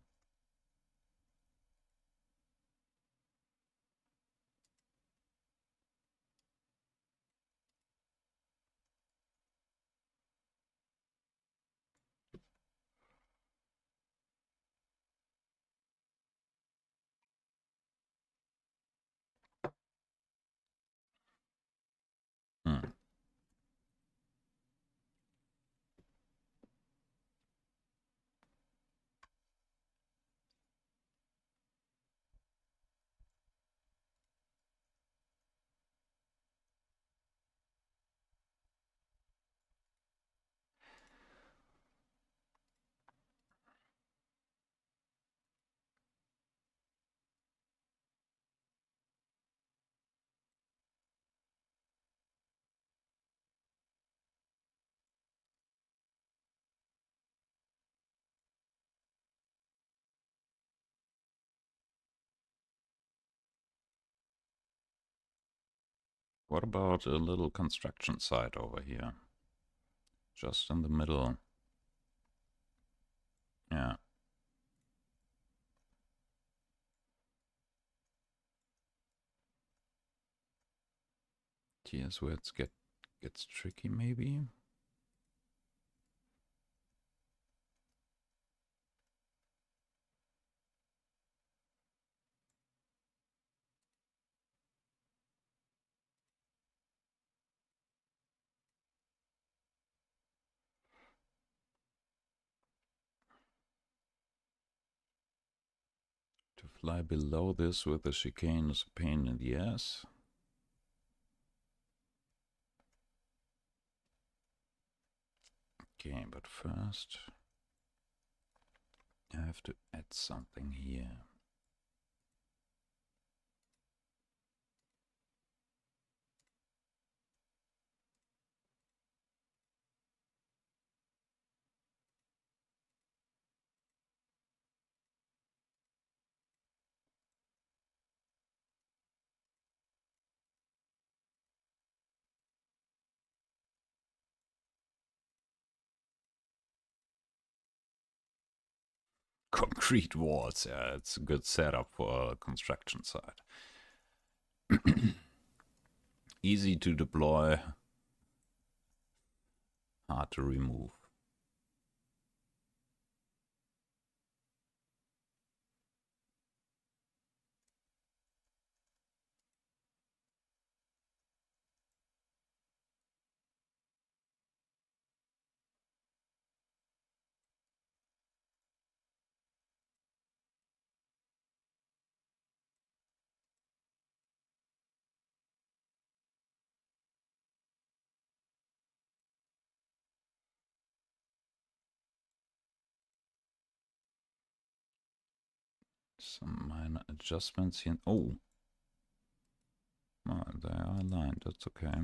What about a little construction site over here? Just in the middle. Yeah. Here's where it gets tricky, maybe. To fly below this with the chicane is a pain in the ass. Okay, but first I have to add something here. Concrete walls, yeah, it's a good setup for a construction site. Easy to deploy, hard to remove. Some minor adjustments here. Oh, well, they are aligned, that's okay.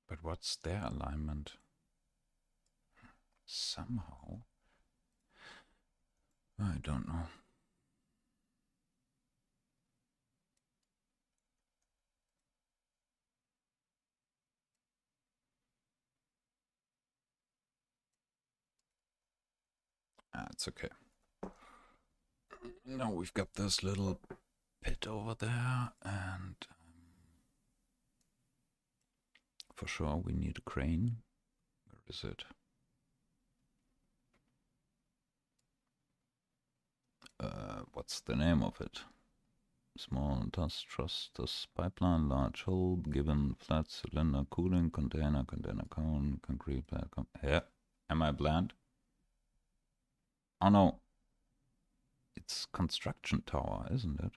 But what's their alignment? Somehow. I don't know. Ah, it's okay. Now we've got this little pit over there, and for sure we need a crane. Where is it? What's the name of it? Small dust truss pipeline, large hole, given flat cylinder, cooling container, container cone, concrete platform. Yeah. Am I blind? Oh no. It's construction tower, isn't it?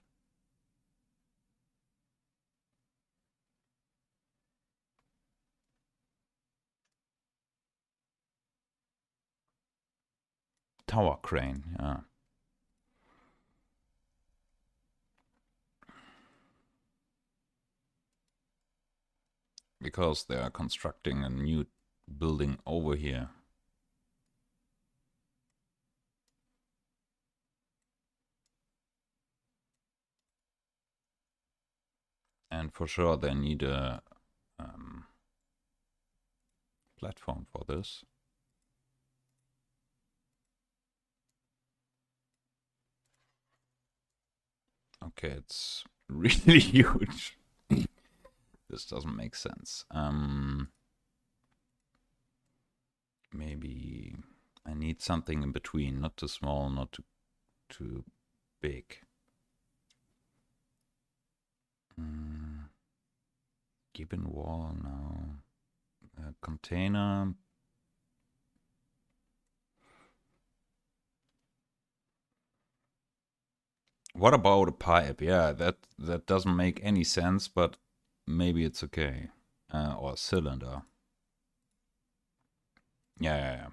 Tower crane, yeah. Because they are constructing a new building over here. And for sure they need a platform for this. Okay, it's really huge. This doesn't make sense. Maybe I need something in between, not too small, not too big. Gibbon wall now. Container. What about a pipe? Yeah, that doesn't make any sense, but maybe it's okay. Or a cylinder. Yeah.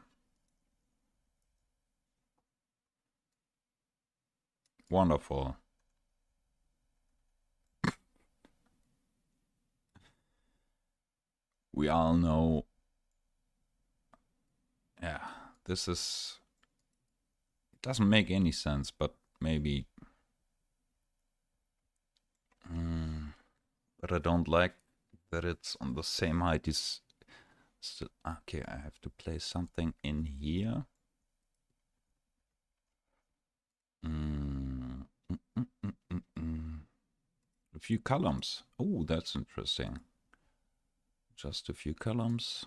we all know, yeah, this is, it doesn't make any sense, but maybe, but I don't like that it's on the same height as, okay, I have to place something in here. A few columns. Oh, that's interesting. Just a few columns.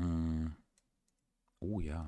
Oh, yeah.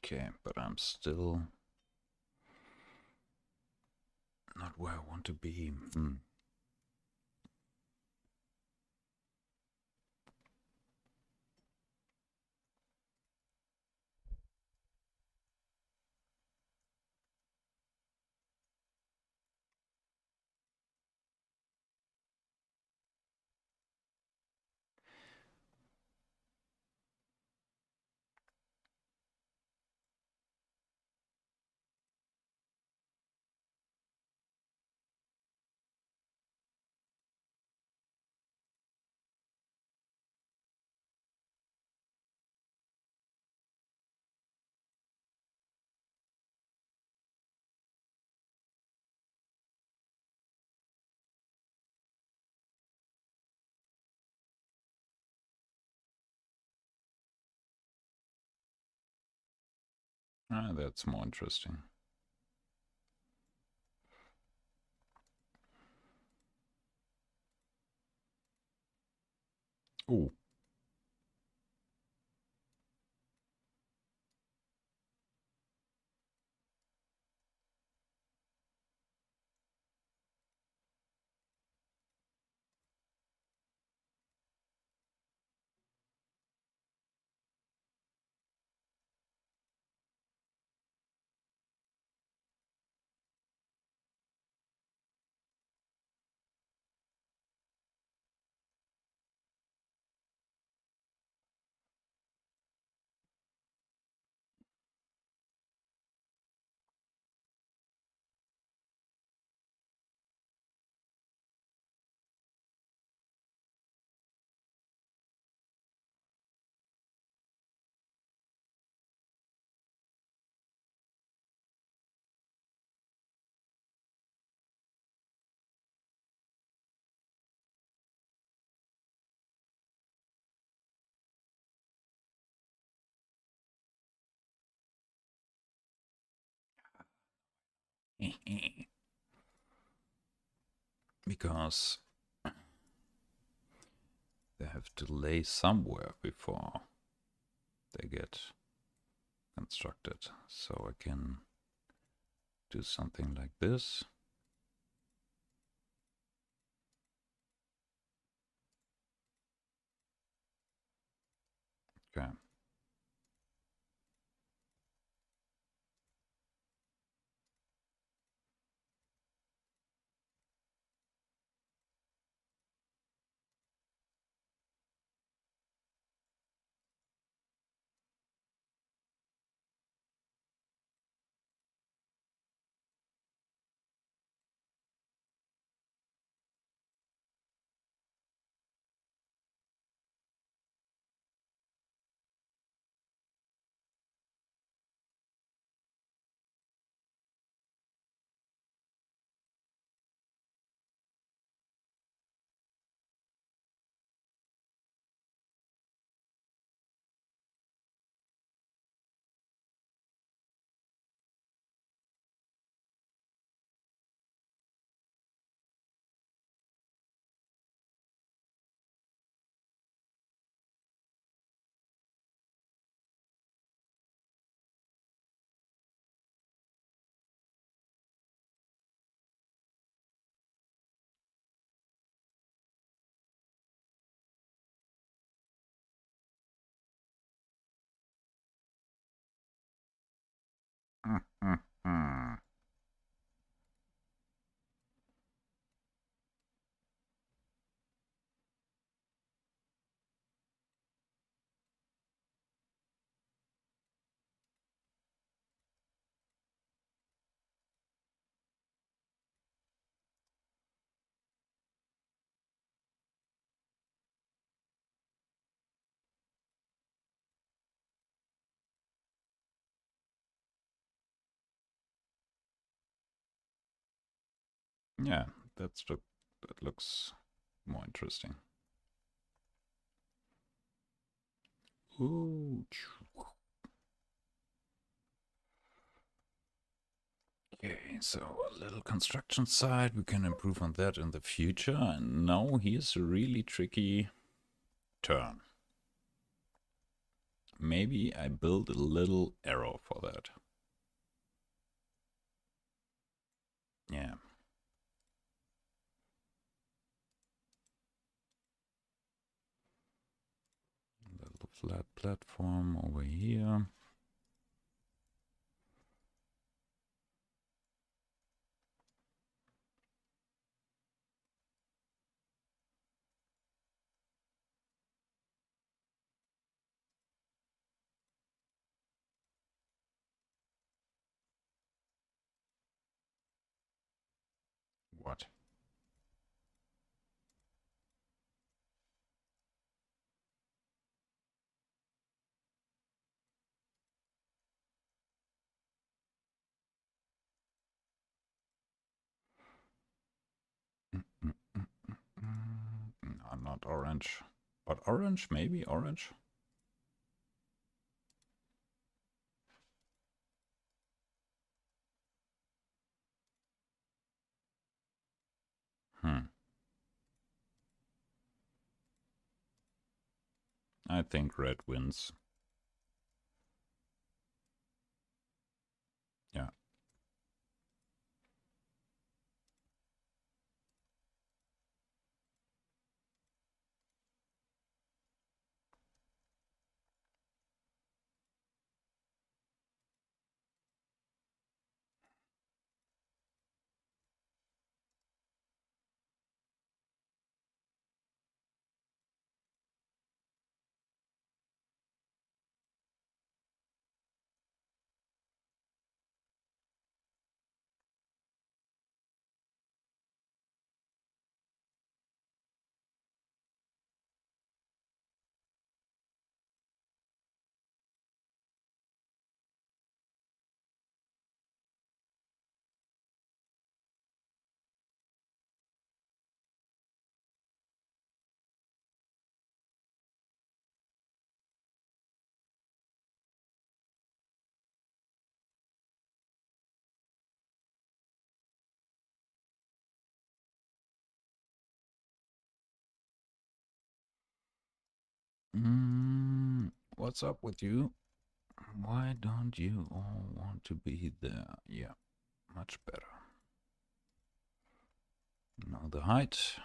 Okay, but I'm still not where I want to be. Ah, that's more interesting. Oh. Because they have to lay somewhere before they get constructed. So I can do something like this. Okay. Yeah, that looks more interesting. Ooh. Okay, so a little construction site. We can improve on that in the future. And now here's a really tricky turn. Maybe I build a little arrow for that. Yeah. A little flat platform over here. What? No, not orange. But orange, maybe orange? Hmm. I think red wins. Yeah. What's up with you? Why don't you all want to be there? Yeah, much better. Now the height.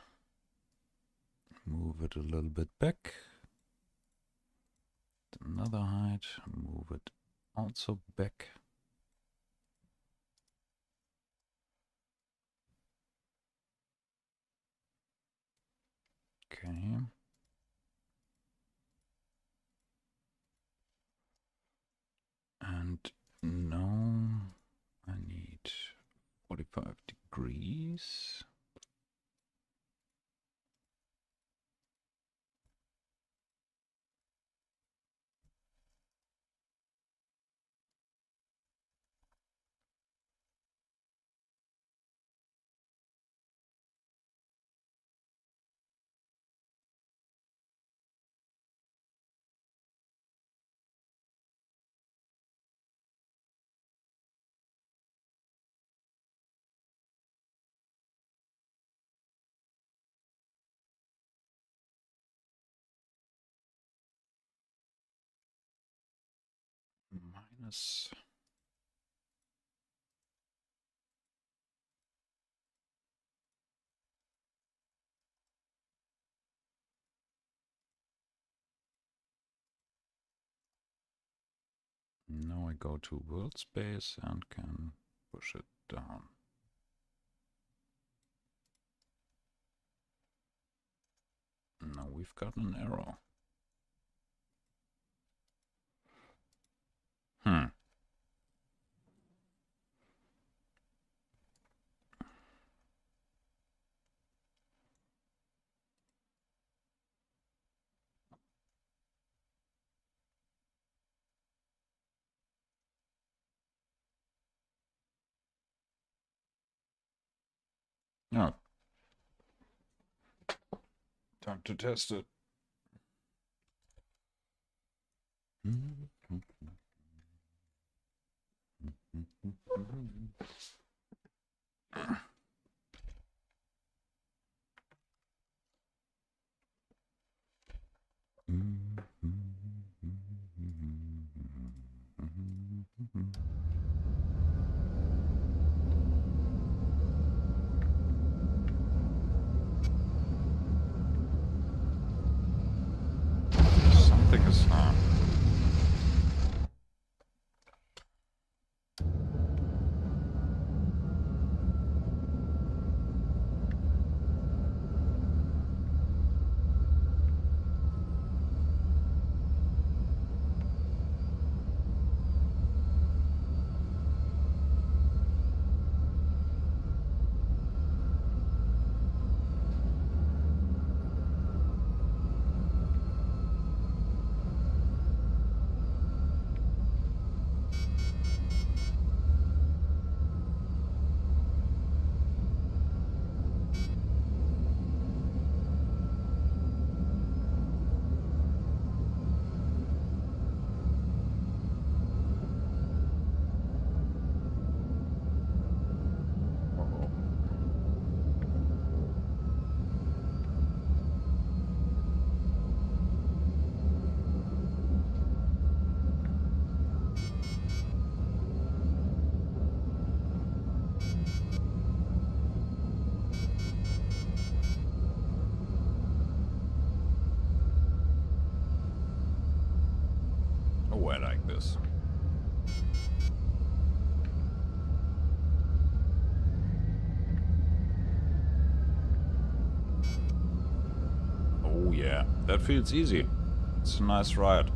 Move it a little bit back. Another height. Move it also back. Okay. And now I need 45 degrees. Minus. Now I go to world space and can push it down. Now we've got an arrow. Oh. Time to test it. Something is Oh, I like this. Oh yeah, that feels easy. It's a nice ride.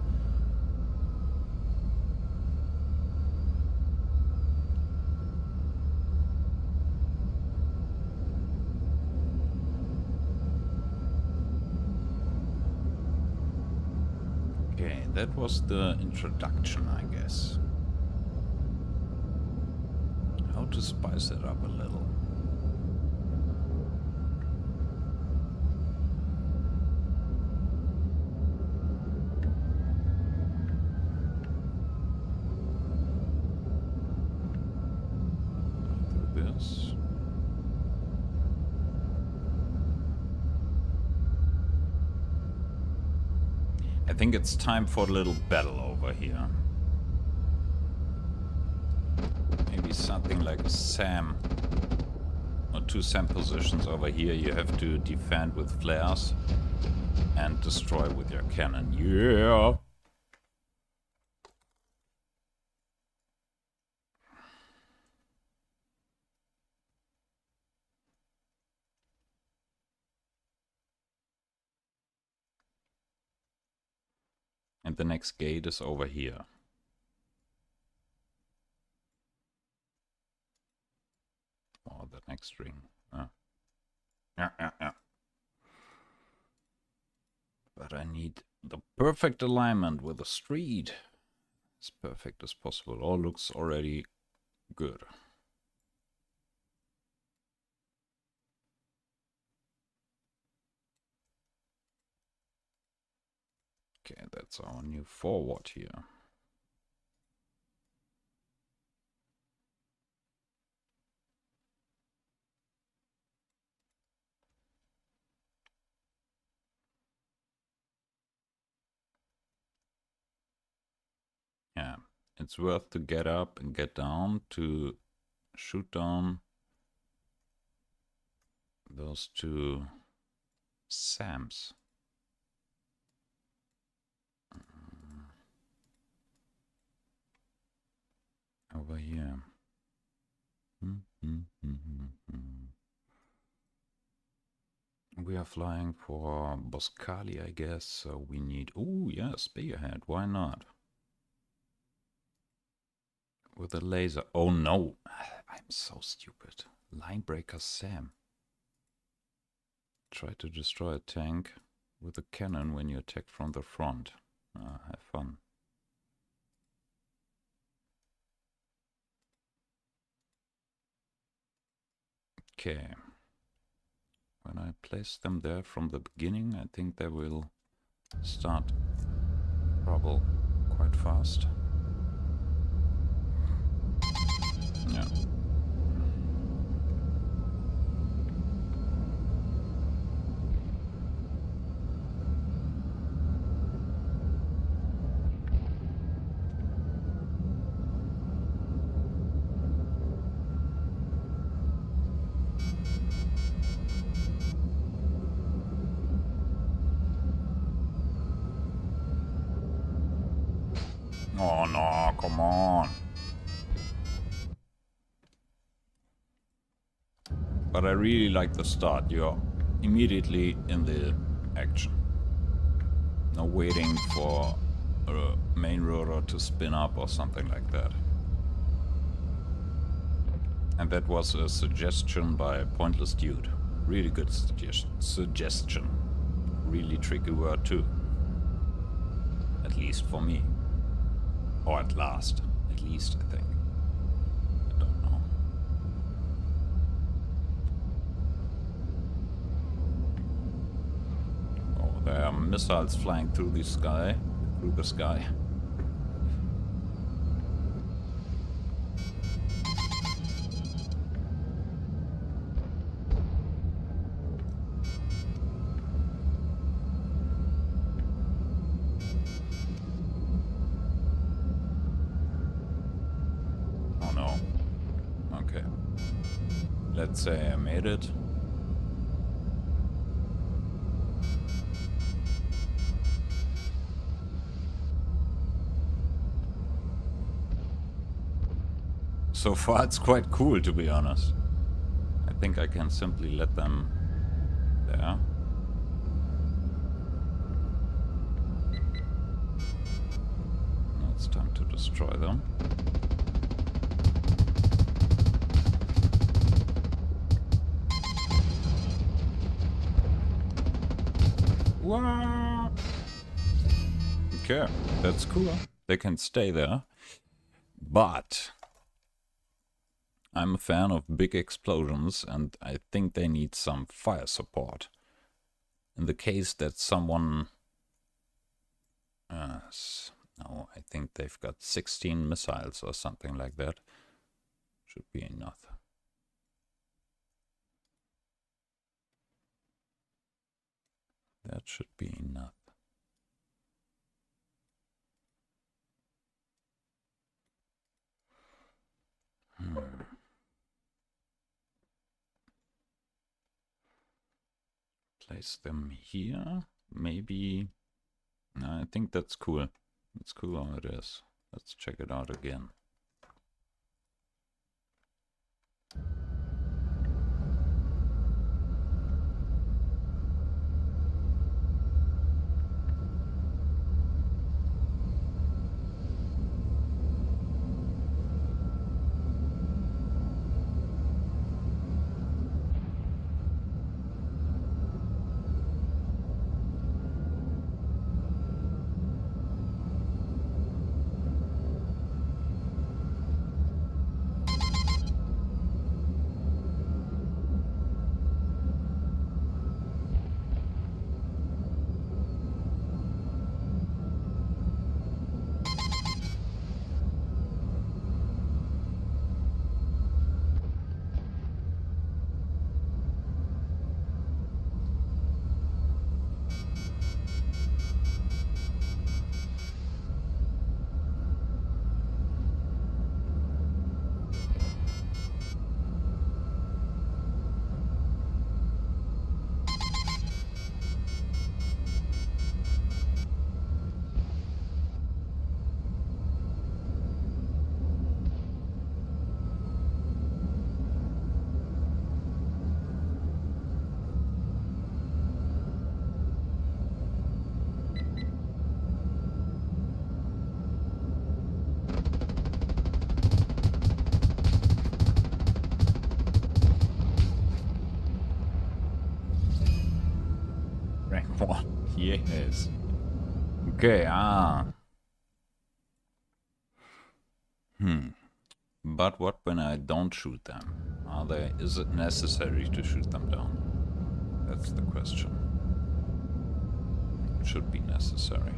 Okay, that was the introduction, I guess. How to spice it up a little. Do this. I think it's time for a little battle over here. Maybe something like a SAM. Or 2 SAM positions over here you have to defend with flares and destroy with your cannon. Yeah! And the next gate is over here. Or the next ring. Yeah. But I need the perfect alignment with the street. As perfect as possible. All looks already good. Okay, that's our new forward here. Yeah, it's worth to get up and get down to shoot down those 2 SAMs. here? We are flying for Boscali, I guess, so we need... Oh, yeah, spearhead, why not? With a laser. Oh, no. I'm so stupid. Linebreaker Sam. Try to destroy a tank with a cannon when you attack from the front. Have fun. Okay. When I place them there from the beginning, I think they will start trouble quite fast. Yeah. Oh no, come on. But I really like the start. You're immediately in the action. No waiting for a main rotor to spin up or something like that. And that was a suggestion by Pointless Dude. Really good suggestion. Really tricky word too. At least for me. Or at last. At least, I think. I don't know. Oh, there are missiles flying through the sky. Through the sky. Let's say I made it. So far it's quite cool, to be honest. I think I can simply let them there. Now it's time to destroy them. What? Okay, that's cool. They can stay there. But I'm a fan of big explosions, and I think they need some fire support. In the case that someone... no, I think they've got 16 missiles or something like that. Should be enough. That should be enough. Place them here. Maybe... No, I think that's cool. It's cool how it is. Let's check it out again. Yes. Okay, But what when I don't shoot them? Is it necessary to shoot them down? That's the question. It should be necessary.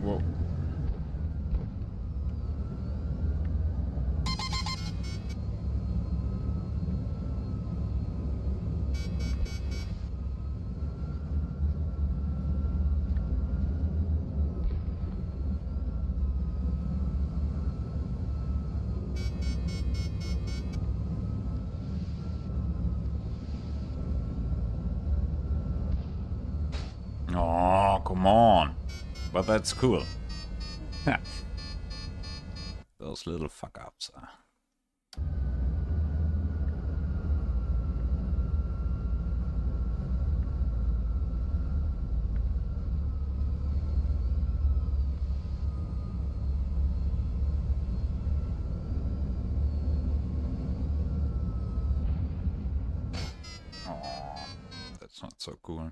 Whoa. Oh, come on. But that's cool. Those little fuck-ups. Oh, that's not so cool.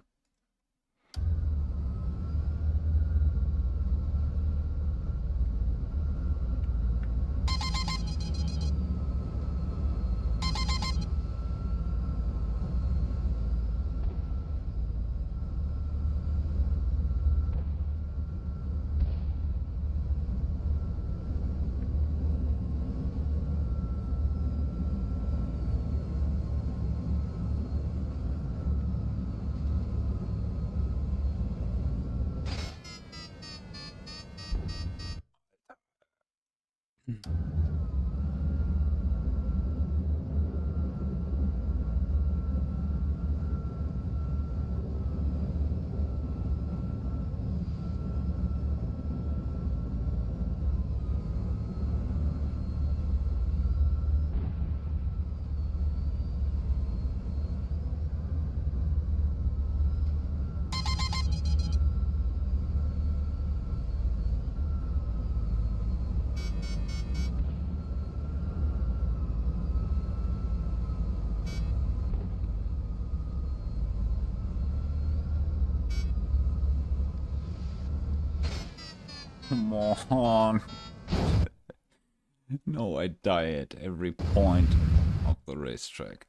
Come on. No, I die at every point of the racetrack.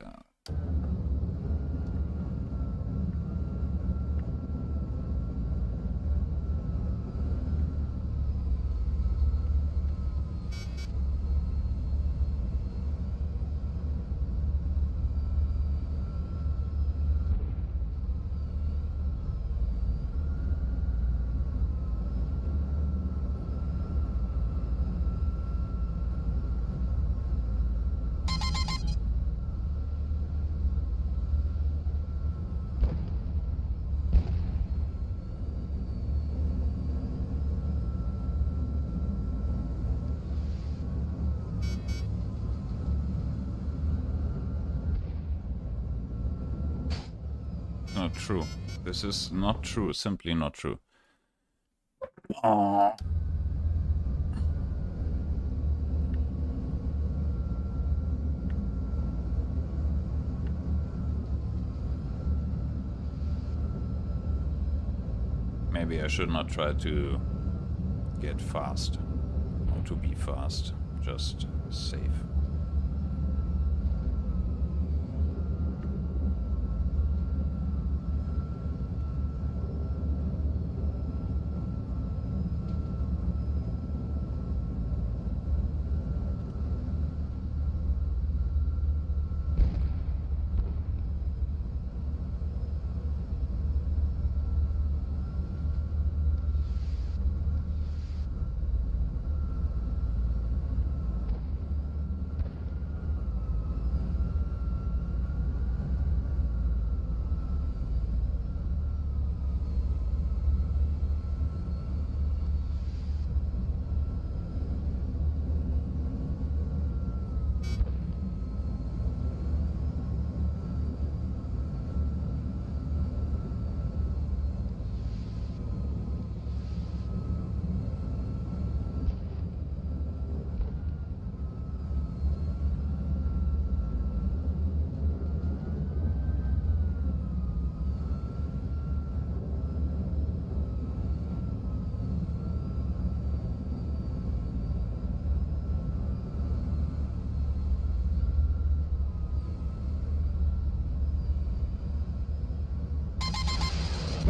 Not true. This is not true. Simply not true. Oh. Maybe I should not try to get fast. Or to be fast. Just safe.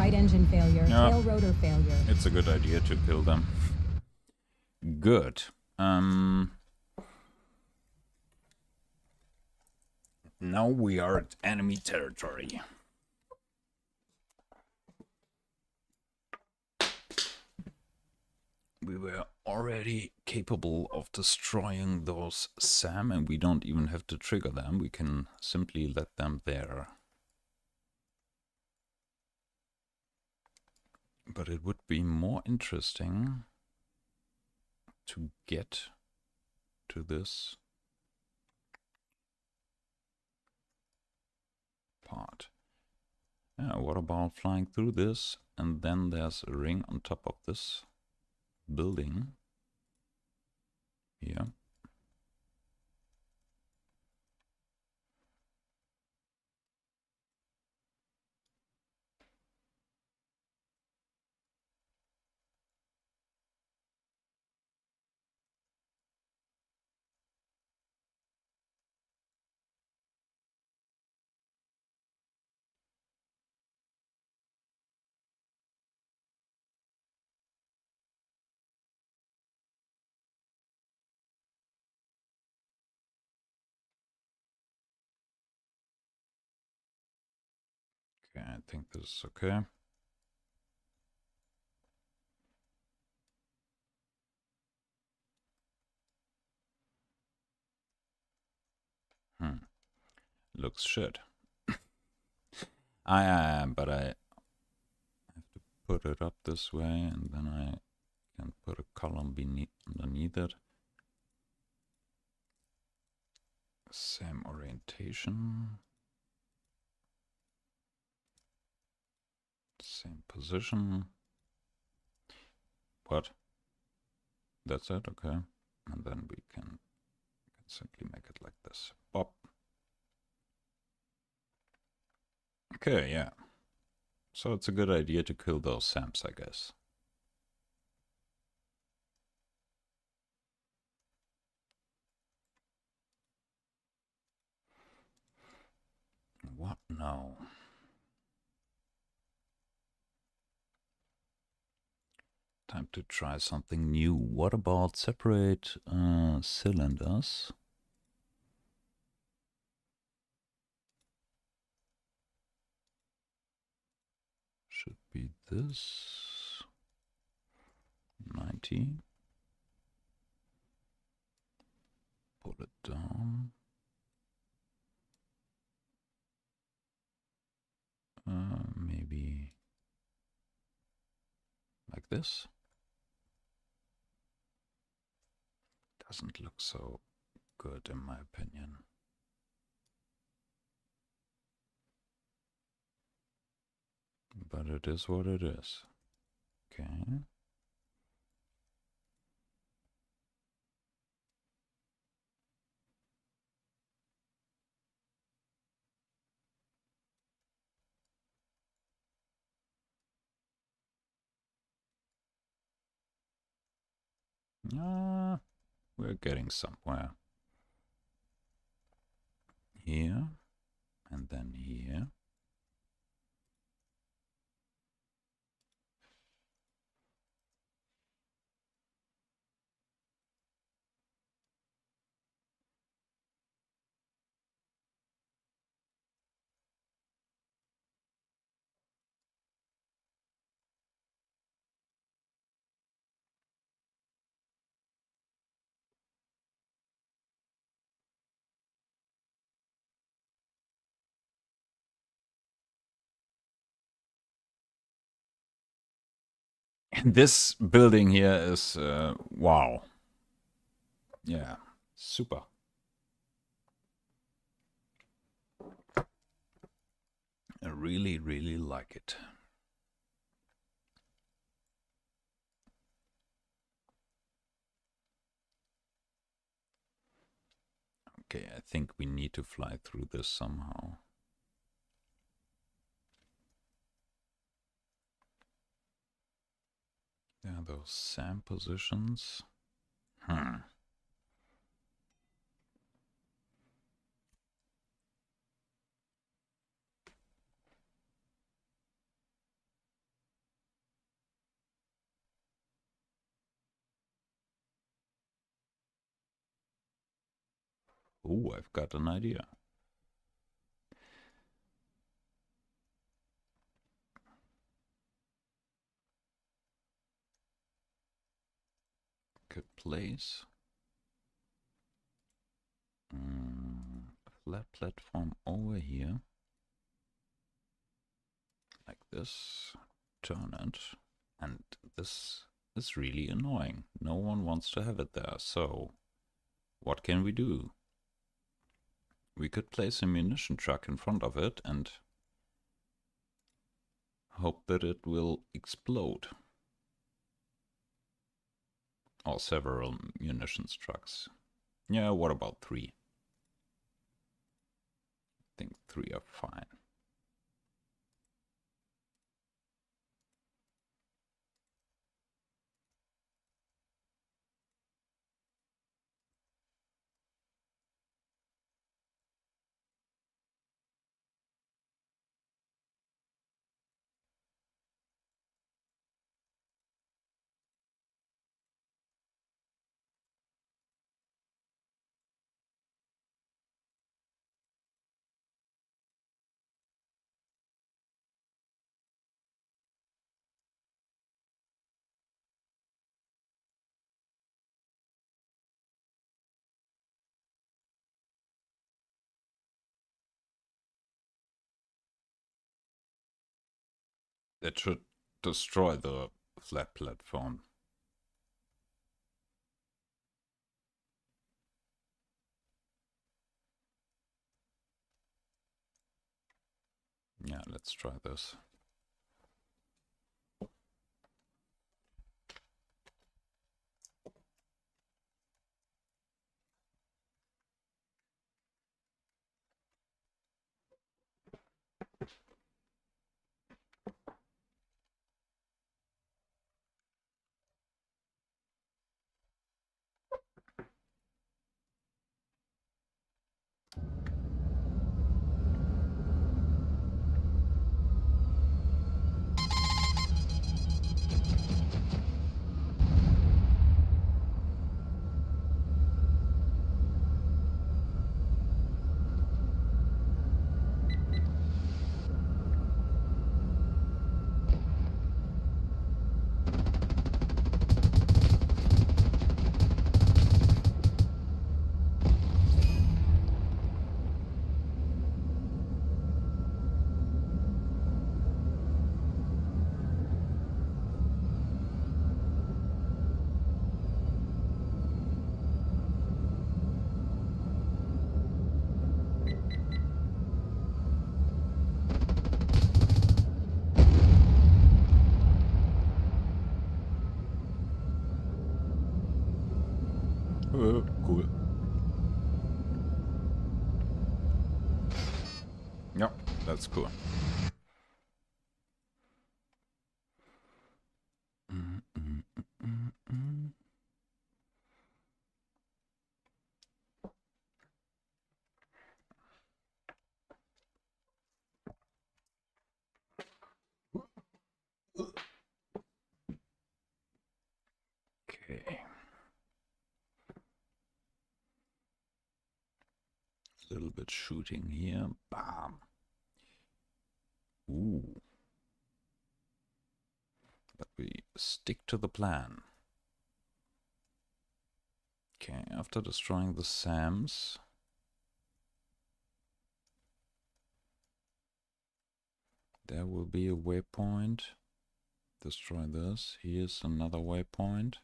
Right engine failure. Yeah. Tail rotor failure. It's a good idea to kill them. Good. Now we are at enemy territory. We were already capable of destroying those SAM, and we don't even have to trigger them. We can simply let them there. But it would be more interesting to get to this part. Yeah, what about flying through this, and then there's a ring on top of this building here. Okay, I think this is okay. Looks shit. But I have to put it up this way, and then I can put a column underneath it. Same orientation. Same position. What? That's it? Okay. And then we can simply make it like this. Pop. Okay, yeah. So it's a good idea to kill those SAMs, I guess. What now? Time to try something new. What about separate cylinders? Should be this. 90. Pull it down. Maybe like this. Doesn't look so good in my opinion. But it is what it is. Okay. We're getting somewhere. Here, and then here. This building here is, wow. Yeah, super. I really, really like it. Okay, I think we need to fly through this somehow. Yeah, those SAM positions. Oh, I've got an idea. Could place a flat platform over here, like this. Turn it, and this is really annoying. No one wants to have it there. So, what can we do? We could place a munition truck in front of it and hope that it will explode. Or several munitions trucks. Yeah, what about 3? I think 3 are fine. That should destroy the flat platform. Yeah, let's try this. Cool. Yeah, that's cool. Okay. A little bit shooting here. Bam. Ooh. But we stick to the plan. Okay, after destroying the SAMs, there will be a waypoint. Destroy this. Here's another waypoint.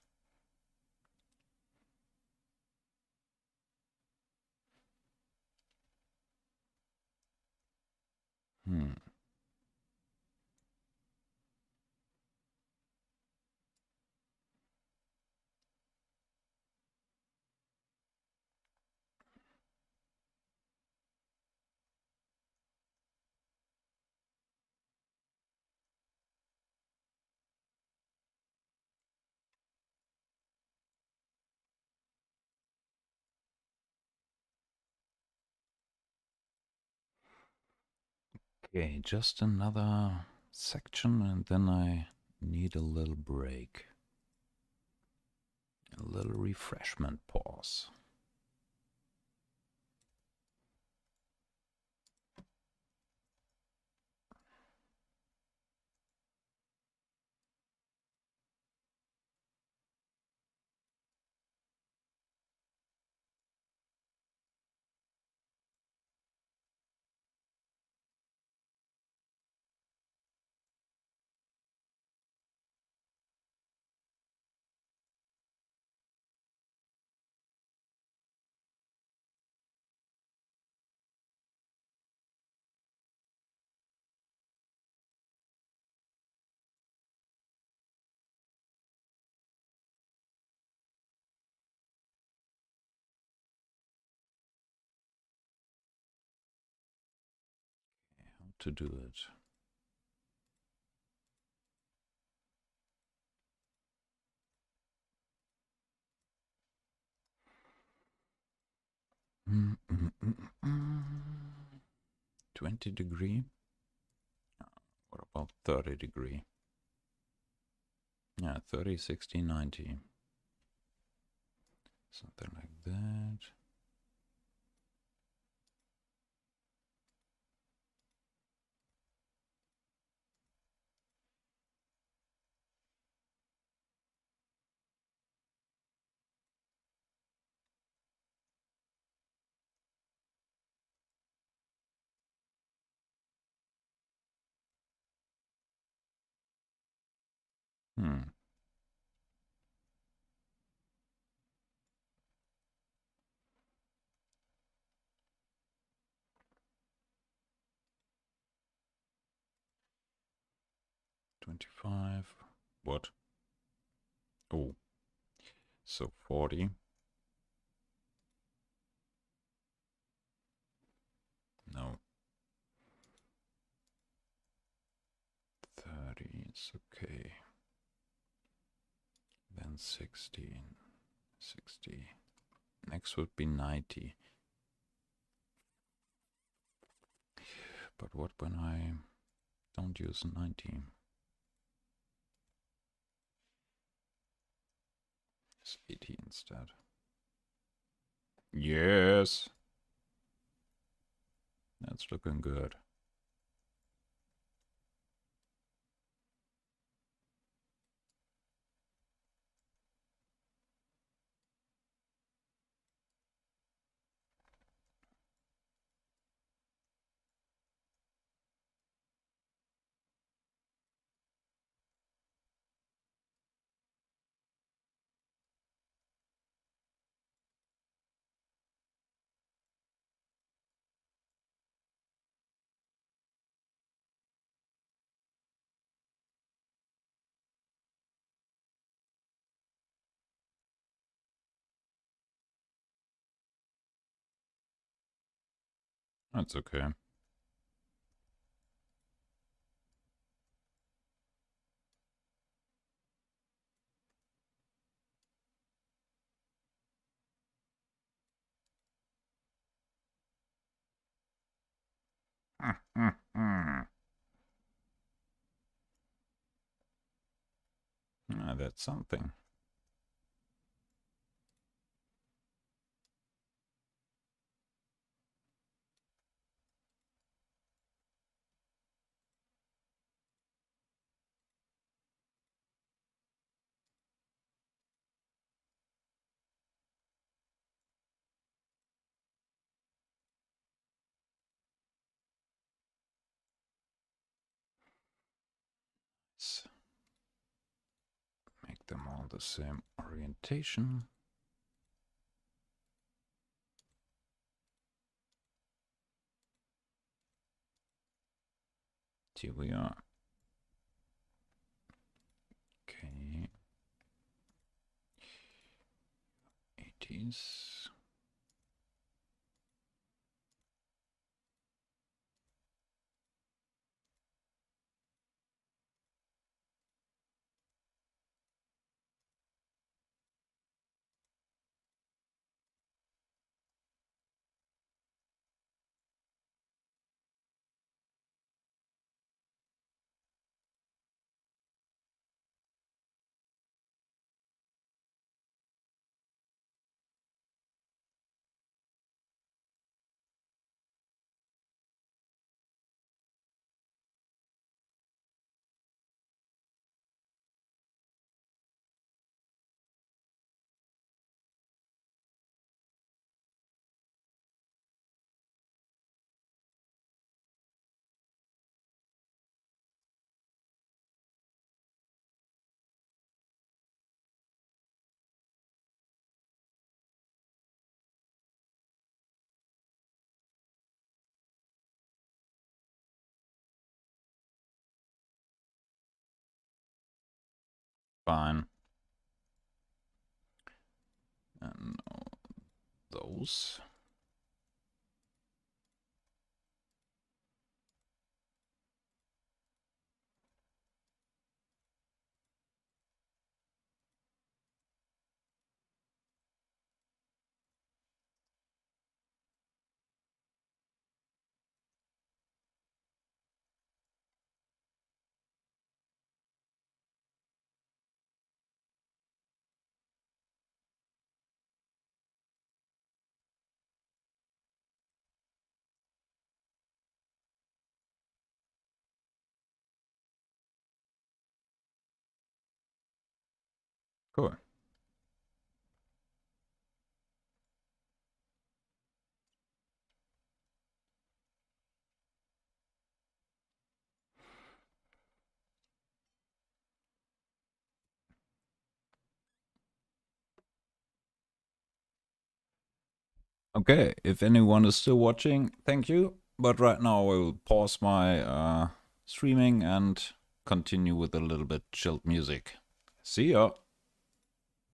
Okay, just another section and then I need a little break. A little refreshment pause. to do it. Mm, mm, mm, mm. 20 degree. What about 30 degree? Yeah, 30, 60, 90. Something like that. Hmm. $25. What? Oh, so 40. No. 30. It's okay. Then 16. 60. Next would be 90. But what when I don't use 90? It's 80 instead. Yes. That's looking good. That's okay. That's something. Let's make them all the same orientation. Here we are. Okay. 80s. Fine. And those. Cool. Okay, if anyone is still watching, thank you. But right now I will pause my streaming and continue with a little bit chilled music. See ya!